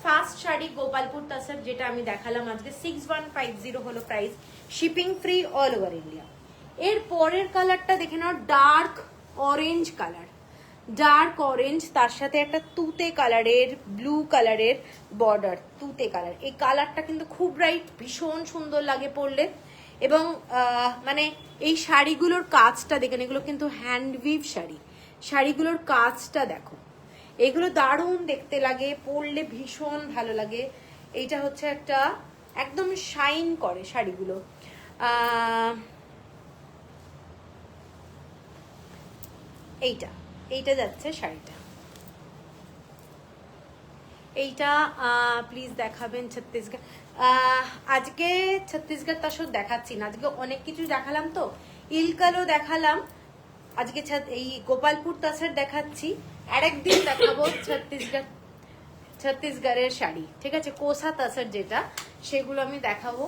ফার্স্ট শাড়ি গোপালপুর তাসার, যেটা আমি দেখালাম আজকে। 6150 হলো price, shipping free all over India. এর পরের কালারটা দেখে নাও, dark orange colour, dark orange, তার সাথে একটা তুতে কালারের, ব্লু কালারের বর্ডার, তুতে কালার। এই কালারটা কিন্তু খুব ব্রাইট, ভীষণ সুন্দর লাগে পরলে। এবং মানে এই শাড়িগুলোর কাজটা দেখেন, এগুলো কিন্তু হ্যান্ডউইভ শাড়ি, শাড়িগুলোর কাজটা দেখো, এগুলো দারুণ দেখতে লাগে, পরলে ভীষণ ভালো লাগে। এইটা হচ্ছে একটা একদম শাইন করে শাড়িগুলো। এইটা যাচ্ছে শাড়িটা, এইটা প্লিজ দেখাবেন ছত্তিশগড়। আজকে ছত্তিশগড় তাসর দেখাচ্ছি না, আজকে অনেক কিছু দেখালাম, তো ইলকালও দেখালাম, আজকে এই গোপালপুর তাসর দেখাচ্ছি। আরেকদিন দেখাবো ছত্তিশগড়ের শাড়ি। ঠিক আছে, কোসা তাসর যেটা, সেগুলো আমি দেখাবো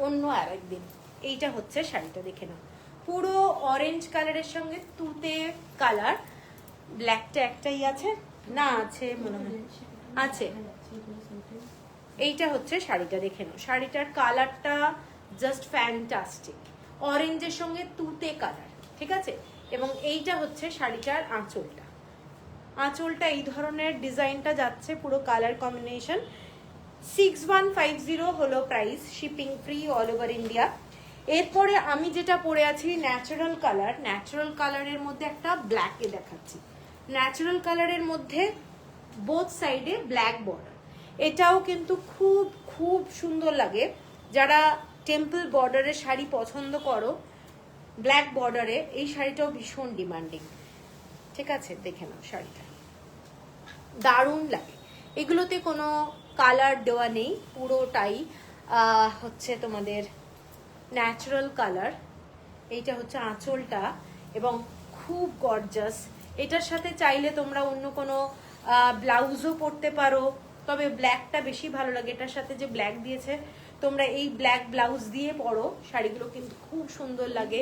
অন্য আরেকদিন। এইটা হচ্ছে শাড়িটা, দেখে নাও, পুরো অরেঞ্জ কালারের সঙ্গে তুতে কালার, ব্ল্যাকটা একটাই আছে না, আছে মনে হয়, আছে। এইটা হচ্ছে শাড়িটা, দেখে নাও, শাড়িটার কালারটা জাস্ট ফ্যান্টাস্টিক, অরেঞ্জের সঙ্গে তুতে কালার। ঠিক আছে, এবং এইটা হচ্ছে শাড়িটার আঁচলটা, আঁচলটা এই ধরনের ডিজাইনটা যাচ্ছে, পুরো কালার কম্বিনেশন। 6150 হলো price, shipping free all over India. এরপরে আমি যেটা পরে আছি ন্যাচারাল কালার, ন্যাচারাল কালারের মধ্যে একটা ব্ল্যাকে দেখাচ্ছি। ন্যাচারাল কালারের মধ্যে বোথ সাইডে ব্ল্যাক বর্ডার। এটাও কিন্তু খুব খুব সুন্দর লাগে। যারা টেম্পল বর্ডারের শাড়ি পছন্দ করো ব্ল্যাক বর্ডারে, এই শাড়িটাও ভীষণ ডিমান্ডিং। ঠিক আছে, দেখে নাও শাড়িটা, দারুণ লাগে। এগুলোতে কোনো কালার দেওয়া নেই, পুরোটাই হচ্ছে তোমাদের ন্যাচারাল কালার। এইটা হচ্ছে আঁচলটা এবং খুব গর্জাস। এটার সাথে চাইলে তোমরা অন্য কোনো ব্লাউজও পরতে পারো, তবে ব্ল্যাকটা বেশি ভালো লাগে। এটার সাথে যে ব্ল্যাক দিয়েছে, তোমরা এই ব্ল্যাক ব্লাউজ দিয়ে পরো, শাড়িগুলো কিন্তু খুব সুন্দর লাগে।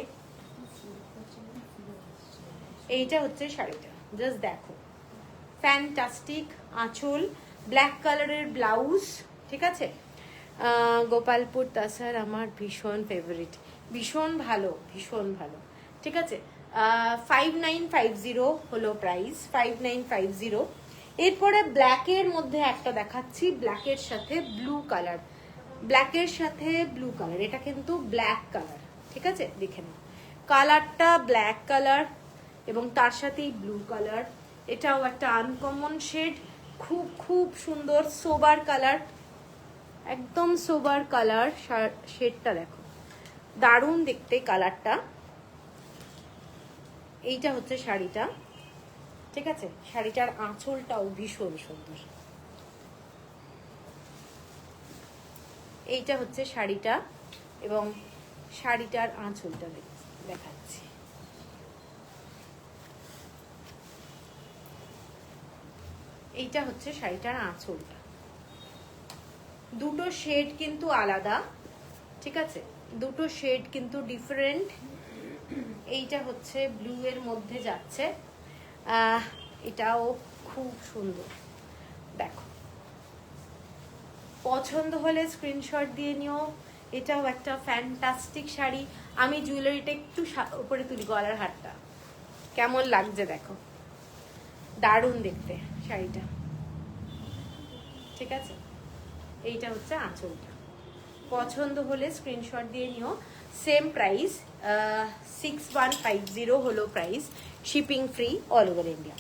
এইটা হচ্ছে শাড়িটা, জাস্ট দেখো, ফ্যান্টাস্টিক আঁচল, ব্ল্যাক কালারের ব্লাউজ। ঠিক আছে, গোপালপুর তাসার আমার ভীষণ ফেভারিট, ভীষণ ভালো, ভীষণ ভালো। ঠিক আছে, 5950 হলো প্রাইস, 5950। এরপরে ব্ল্যাকের মধ্যে একটা দেখাচ্ছি, ব্ল্যাকের সাথে ব্লু কালার, ব্ল্যাকের সাথে ব্লু কালার। এটা কিন্তু ব্ল্যাক কালার, ঠিক আছে, দেখে নাও কালারটা ব্ল্যাক কালার এবং তার সাথেই ব্লু কালার। এটাও একটা আনকমন শেড, খুব খুব সুন্দর সোবার কালার, একদম সোবার কালার। শেডটা দেখো, দারুণ দেখতে কালারটা। এইটা হচ্ছে শাড়িটা, ঠিক আছে, শাড়িটার আঁচলটাও ভীষণ সুন্দর। এইটা হচ্ছে শাড়িটা এবং শাড়িটার আঁচলটা দেখাচ্ছি। এইটা হচ্ছে শাড়িটার আঁচলটা। দুটো শেড কিন্তু আলাদা, ঠিক আছে, দুটো শেড কিন্তু ডিফারেন্ট। এইটা হচ্ছে ব্লু এর মধ্যে যাচ্ছে, এটাও খুব সুন্দর। দেখো, পছন্দ হলে স্ক্রিনশট দিয়ে নিও। এটাও একটা ফ্যান্টাস্টিক শাড়ি। আমি জুয়েলারিটা একটু উপরে তুলি, গলার হারটা কেমন লাগছে দেখো, দারুণ দেখতে শাড়িটা। ঠিক আছে, এইটা হচ্ছে আঁচলটা। পছন্দ হলে স্ক্রিনশট দিয়ে নিও। সেম প্রাইস, 6150 হলো price, shipping free all over India.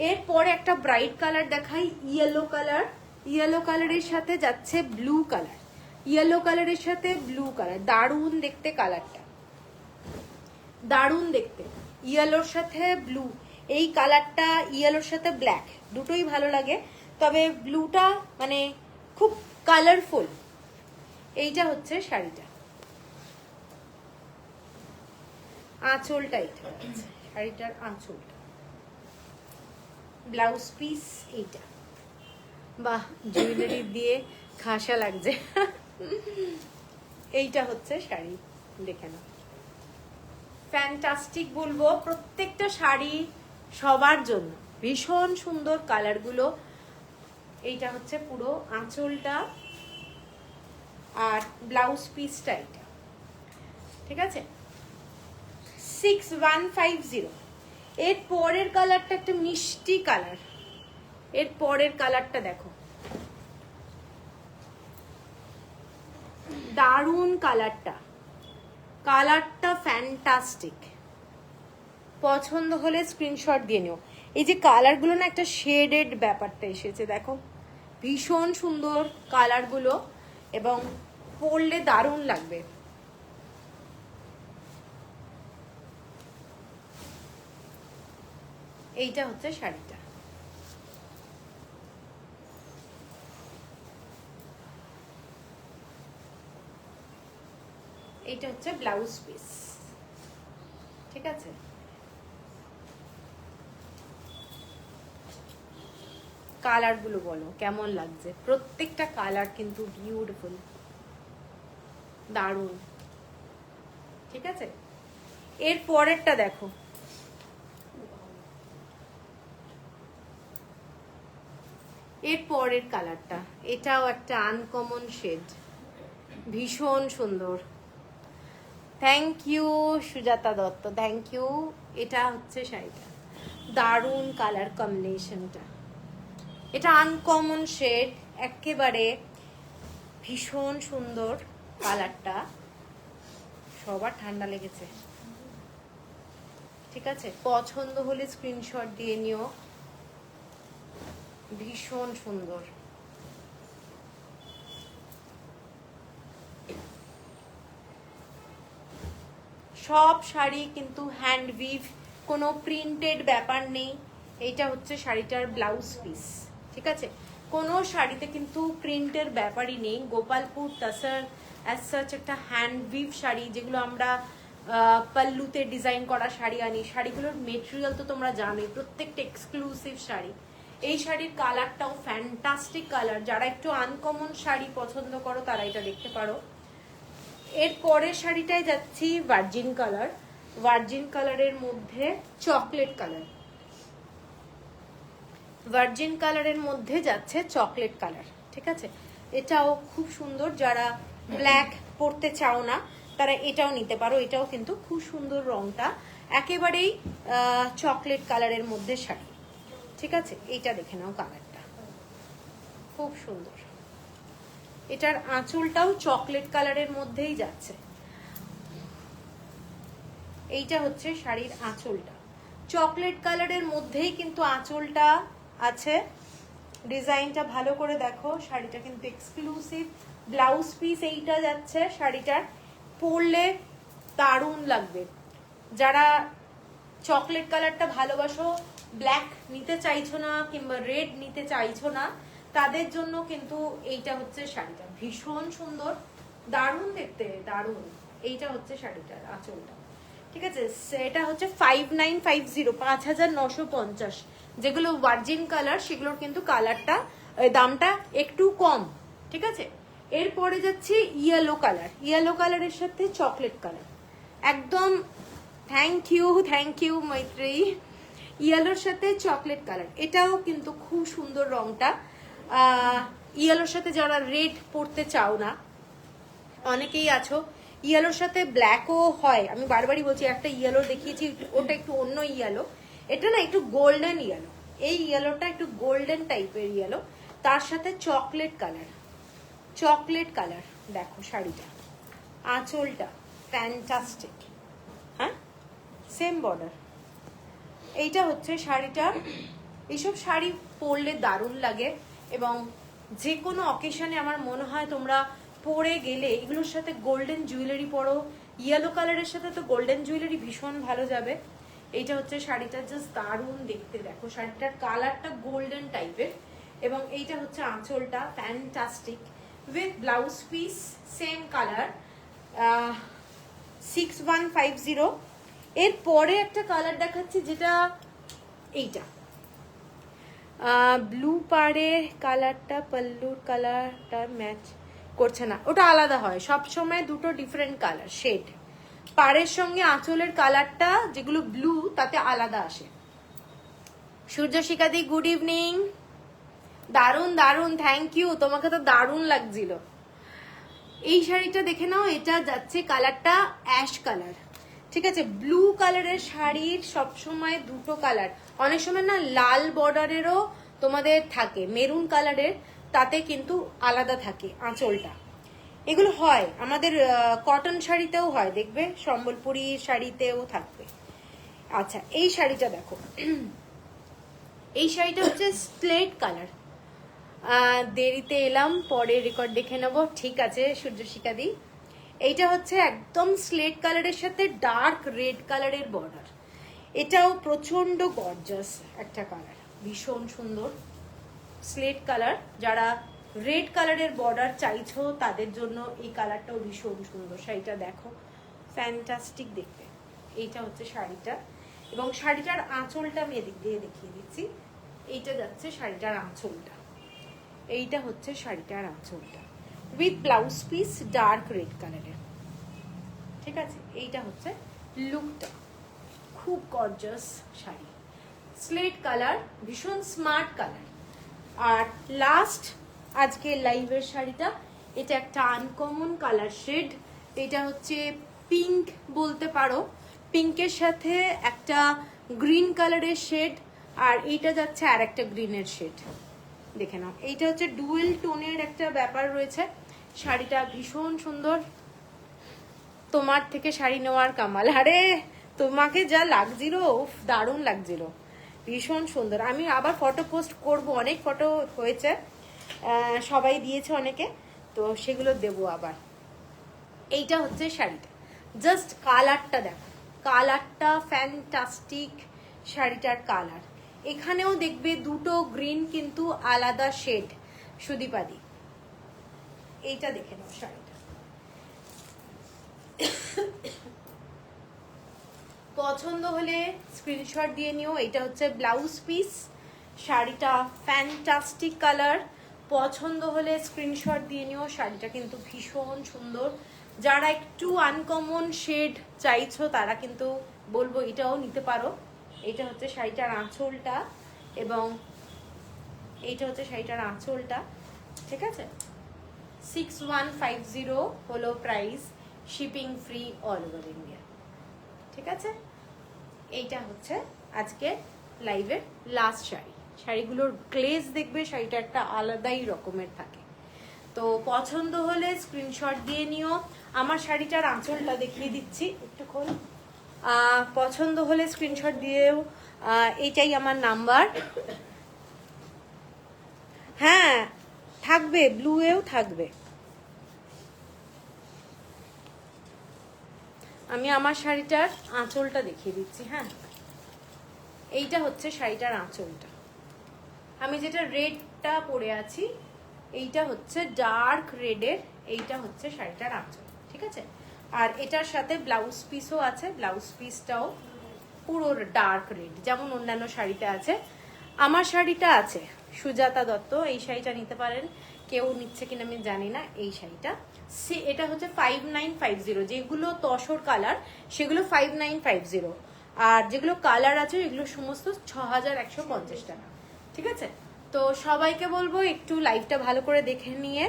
এরপরে একটা ব্রাইট কালার দেখাই, ইয়েলো কালার। ইয়েলো কালারের সাথে যাচ্ছে ব্লু কালার, ইয়েলো কালারের সাথে ব্লু কালার, দারুণ দেখতে কালারটা, দারুণ দেখতে। ইয়েলোর সাথে ব্লু, এই কালারটা ইয়েলোর সাথে ব্ল্যাক দুটোই ভালো লাগে, তবে ব্লুটা মানে খুব কালারফুল। এইটা হচ্ছে শাড়িটা, আঁচলটা, এটা শাড়িটার আঁচলটা, ব্লাউজ পিস এইটা। বাহ, জুয়েলারি দিয়ে খাসা লাগছে। এইটা হচ্ছে শাড়ি, দেখে নাও, ফ্যান্টাস্টিক বলবো। প্রত্যেকটা শাড়ি সবার জন্য ভীষণ সুন্দর কালারগুলো। এইটা হচ্ছে পুরো আঁচলটা আর ব্লাউজ পিসটা এটা, ঠিক আছে, 6150। এর পরের কালারটা একটা মিষ্টি কালার, এর পরের কালারটা দেখো, দারুণ কালারটা, কালারটা ফ্যান্টাস্টিক। পছন্দ হলে স্ক্রিনশট দিয়ে নিও। এই যে কালারগুলো না, একটা শেডেড ব্যাপারটা এসেছে দেখো, ভীষণ সুন্দর কালারগুলো এবং পরলে দারুণ লাগবে। এইটা হচ্ছে শাড়িটা, এইটা হচ্ছে ব্লাউজ পিস, ঠিক আছে। কালারগুলো বলো কেমন লাগছে, প্রত্যেকটা কালার কিন্তু বিউটিফুল, দারুণ, ঠিক আছে। এর পরেরটা দেখো, এর পরের কালারটা, এটাও একটা আনকমন শেড, ভীষণ সুন্দর। Thank you Sujata Dutta, thank you. এটা হচ্ছে শাড়িটা, দারুণ কালার কম্বিনেশনটা, এটা আনকমন শেড একেবারে, ভীষণ সুন্দর কালারটা, সবার ঠান্ডা লেগেছে, ঠিক আছে। পছন্দ হলে স্ক্রিনশট দিয়ে নিও। ভীষণ সুন্দর। সব শাড়ি কিন্তু হ্যান্ড উইভ, কোনো প্রিন্টেড ব্যাপার নেই। এইটা হচ্ছে শাড়িটার ব্লাউজ পিস, ঠিক আছে? কোনো শাড়িতে কিন্তু প্রিন্টের ব্যাপারই নেই। গোপালপুর তাসার অ্যাজ সাচ একটা হ্যান্ড উইভ শাড়ি, যেগুলো আমরা পাল্লুতে ডিজাইন করা শাড়ি আনি। শাড়িগুলোর মেটেরিয়াল তো তোমরা জানোই, প্রত্যেকটা এক্সক্লুসিভ শাড়ি। এই শাড়ির কালারটাও ফ্যান্টাস্টিক কালার। যারা একটু আনকমন শাড়ি পছন্দ করো তারা এটা দেখতে পারো। এর পরের শাড়িটায় যাচ্ছি ভার্জিন কালার। ভার্জিন কালারের মধ্যে চকলেট কালার, ভার্জিন কালারের মধ্যে যাচ্ছে চকলেট কালার, ঠিক আছে? এটাও খুব সুন্দর। যারা ব্ল্যাক পরতে চাও না তারা এটাও নিতে পারো। এটাও কিন্তু খুব সুন্দর, রংটা একেবারেই চকলেট কালারের মধ্যে শাড়ি, ঠিক আছে? এইটা দেখে নাও, কালারটা খুব সুন্দর। এটার আঁচলটাও চকলেট কালারের মধ্যেই যাচ্ছে। এইটা হচ্ছে শাড়ির আঁচলটা, চকলেট কালারের মধ্যেই কিন্তু আঁচলটা আছে। ডিজাইনটা ভালো করে দেখো, শাড়িটা কিন্তু এক্সক্লুসিভ। ব্লাউজ পিস এইটা যাচ্ছে। শাড়িটার পরলে দারুণ লাগবে। যারা চকলেট কালারটা ভালোবাসো, ব্ল্যাক নিতে চাইছো না কিংবা রেড নিতে চাইছো না, তাদের জন্য কিন্তু এইটা হচ্ছে শাড়িটা। ভীষণ সুন্দর, দারুণ দেখতে, দারুণ। এইটা হচ্ছে শাড়িটার আঁচলটা, ঠিক আছে? এটা হচ্ছে 5950, 5950। যেগুলো ভার্জিন কালার সেগুলোর কিন্তু কালারটা, দামটা একটু কম, ঠিক আছে? এরপরে যাচ্ছে ইয়েলো কালার। ইয়েলো কালারের সাথে চকলেট কালার, একদম থ্যাংক ইউ মৈত্রেয়ী। ইয়েলোর সাথে চকলেট কালার, এটাও কিন্তু খুব সুন্দর রংটা। ইয়েলোর সাথে যারা রেড পরতে চাও না, অনেকেই আছো। ইয়েলোর সাথে ব্ল্যাকও হয়, আমি বারবারই বলছি। একটা ইয়েলো দেখিয়েছি, ওটা একটু অন্য ইয়েলো, এটা না একটু গোল্ডেন ইয়েলো। এই ইয়েলোটা একটু গোল্ডেন টাইপের ইয়েলো, তার সাথে চকলেট কালার। চকলেট কালার, দেখো শাড়িটা, আঁচলটা ফ্যান্টাস্টিক, হ্যাঁ, সেম বর্ডার। এইটা হচ্ছে শাড়িটা। এইসব শাড়ি পরলে দারুণ লাগে, এবং যে কোনো অকেশনে আমার মনে হয় তোমরা পরে গেলে এগুলোর সাথে গোল্ডেন জুয়েলারি পরো। ইয়েলো কালারের সাথে তো গোল্ডেন জুয়েলারি ভীষণ ভালো যাবে। এইটা হচ্ছে শাড়িটা, জাস্ট দারুণ দেখতে। দেখো শাড়িটার কালারটা গোল্ডেন টাইপের, এবং এইটা হচ্ছে আঁচলটা fantastic with blouse piece same colour 6150। এর পরে একটা কালার দেখাচ্ছি, যেটা এইটা ব্লু পাড়ের কালারটা, পাল্লুর কালারটা ম্যাচ করছে না, ওটা আলাদা হয় সব সময়। দুটো ডিফারেন্ট কালার শেড, পাড়ের সঙ্গে আঁচলের কালারটা যেগুলো ব্লু, তাতে আলাদা আসে। সূর্য শিখাদি গুড ইভিনিং, দারুণ দারুণ, থ্যাংক ইউ। তোমাকে তো দারুণ লাগছিল। এই শাড়িটা দেখে নাও, এটা যাচ্ছে কালারটা অ্যাশ কালার, ঠিক আছে? ব্লু কালারের শাড়ির সবসময় দুটো কালার, অনেক সময় না লাল বর্ডারেরও তোমাদের থাকে, মেরুন কালারের, তাতে কিন্তু আলাদা থাকে আঁচলটা। এগুলো হয় আমাদের কটন শাড়িতেও হয়, দেখবে সম্বলপুরি শাড়িতেও থাকবে। আচ্ছা, এই শাড়িটা দেখো, এই শাড়িটা হচ্ছে স্লেট কালার। দেরিতে এলাম, পরে রেকর্ড দেখে নেবো, ঠিক আছে সূর্যশিখাদি। এইটা হচ্ছে একদম স্লেট কালারের সাথে ডার্ক রেড কালারের বর্ডার। এটাও প্রচন্ড গর্জাস একটা কালার, ভীষণ সুন্দর স্লেট কালার। যারা রেড কালারের বর্ডার চাইছো তাদের জন্য এই কালারটাও ভীষণ সুন্দর। শাড়িটা দেখো, ফ্যান্টাস্টিক দেখতে। এইটা হচ্ছে শাড়িটা, এবং শাড়িটার আঁচলটা আমি এদিক দিয়ে দেখিয়ে দিচ্ছি। এইটা যাচ্ছে শাড়িটার আঁচলটা, এইটা হচ্ছে শাড়িটার আঁচলটা with blouse piece dark red কালারের, ঠিক আছে? এইটা হচ্ছে লুকটা, খুব গর্জাস শাড়ি, স্লেট কালার, ভীষণ স্মার্ট কালার। আর লাস্ট আজকে লাইভের শাড়িটা, এটা একটা আনকমন কালার শেড। এটা হচ্ছে পিঙ্ক বলতে পারো, পিঙ্কের সাথে একটা গ্রিন কালারের শেড, আর এইটা যাচ্ছে আর একটা গ্রিনের শেড। দেখে নাও, এইটা হচ্ছে ডুয়েল টোনের একটা ব্যাপার রয়েছে। শাড়িটা ভীষণ সুন্দর। তোমার থেকে শাড়ি নেওয়ার কামাল। আরে তোমাকে যা লাগছিল, দারুণ লাগছিল, ভীষণ সুন্দর। আমি আবার ফটো পোস্ট করব, অনেক ফটো হয়েছে, সবাই দিয়েছে অনেকে, তো সেগুলো দেবো আবার। এইটা হচ্ছে শাড়িটা, জাস্ট কালারটা দেখো, কালারটা ফ্যান্টাস্টিক। শাড়িটার কালার এখানেও দেখবে দুটো গ্রিন কিন্তু আলাদা শেড। সুদীপাদি এইটা দেখে নাও শাড়িটা, পছন্দ হলে স্ক্রিনশট দিয়ে নিও। এটা হচ্ছে ব্লাউজ পিস, শাড়িটা ফ্যান্টাস্টিক কালার, পছন্দ হলে স্ক্রিনশট দিয়ে নিও। শাড়িটা কিন্তু ভীষণ সুন্দর, যারা একটু আনকমন শেড চাইছো তারা কিন্তু বলবো এটাও নিতে পারো। এটা হচ্ছে শাড়িটার আঁচলটা, এবং এইটা হচ্ছে শাড়িটার আঁচলটা, ঠিক আছে। 6150 হলো price, shipping free all over India, ঠিক আছে। এইটা হচ্ছে আজকে লাইভের লাস্ট শাড়ি। শাড়িগুলোর গ্লেজ দেখবে, শাড়িটা একটা আলাদাই রকমের থাকে। তো পছন্দ হলে স্ক্রিনশট দিয়ে নিও। আমার শাড়িটার আঁচলটা দেখিয়ে দিচ্ছি, একটু খোল। পছন্দ হলে স্ক্রিনশট দিয়েও, এইটাই আমার নাম্বার। হ্যাঁ থাকবে, ব্লুয়েও থাকবে। আমি আমার শাড়িটার আঁচলটা দেখিয়ে দিচ্ছি। হ্যাঁ, এইটা হচ্ছে শাড়িটার আঁচলটা। আমি যেটা রেডটা পরে আছি, এইটা হচ্ছে ডার্ক রেডের, এইটা হচ্ছে শাড়িটার আঁচল, ঠিক আছে। আর এটার সাথে ব্লাউজ পিসও আছে, ব্লাউজ পিসটাও পুরো ডার্ক রেড, যেমন অন্যান্য শাড়িতে আছে। আমার শাড়িটা আছে সুজাতা দত্ত, এই শাড়িটা নিতে পারেন, কেউ নিচ্ছে কিনা আমি জানি না। এই শাড়িটা এটা হচ্ছে 5950, যেগুলো তসর কালার সেগুলো 5950, আর যেগুলো কালার আছে এগুলো সমস্ত 6150 টাকা, ঠিক আছে। তো সবাইকে বলবো একটু লাইভটা ভালো করে দেখে নিয়ে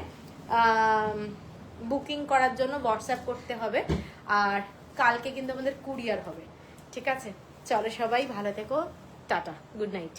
বুকিং করার জন্য হোয়াটসঅ্যাপ করতে হবে, আর কালকে কিন্তু আমাদের কুরিয়ার হবে, ঠিক আছে। চলো সবাই ভালো থেকো, টাটা, গুড নাইট।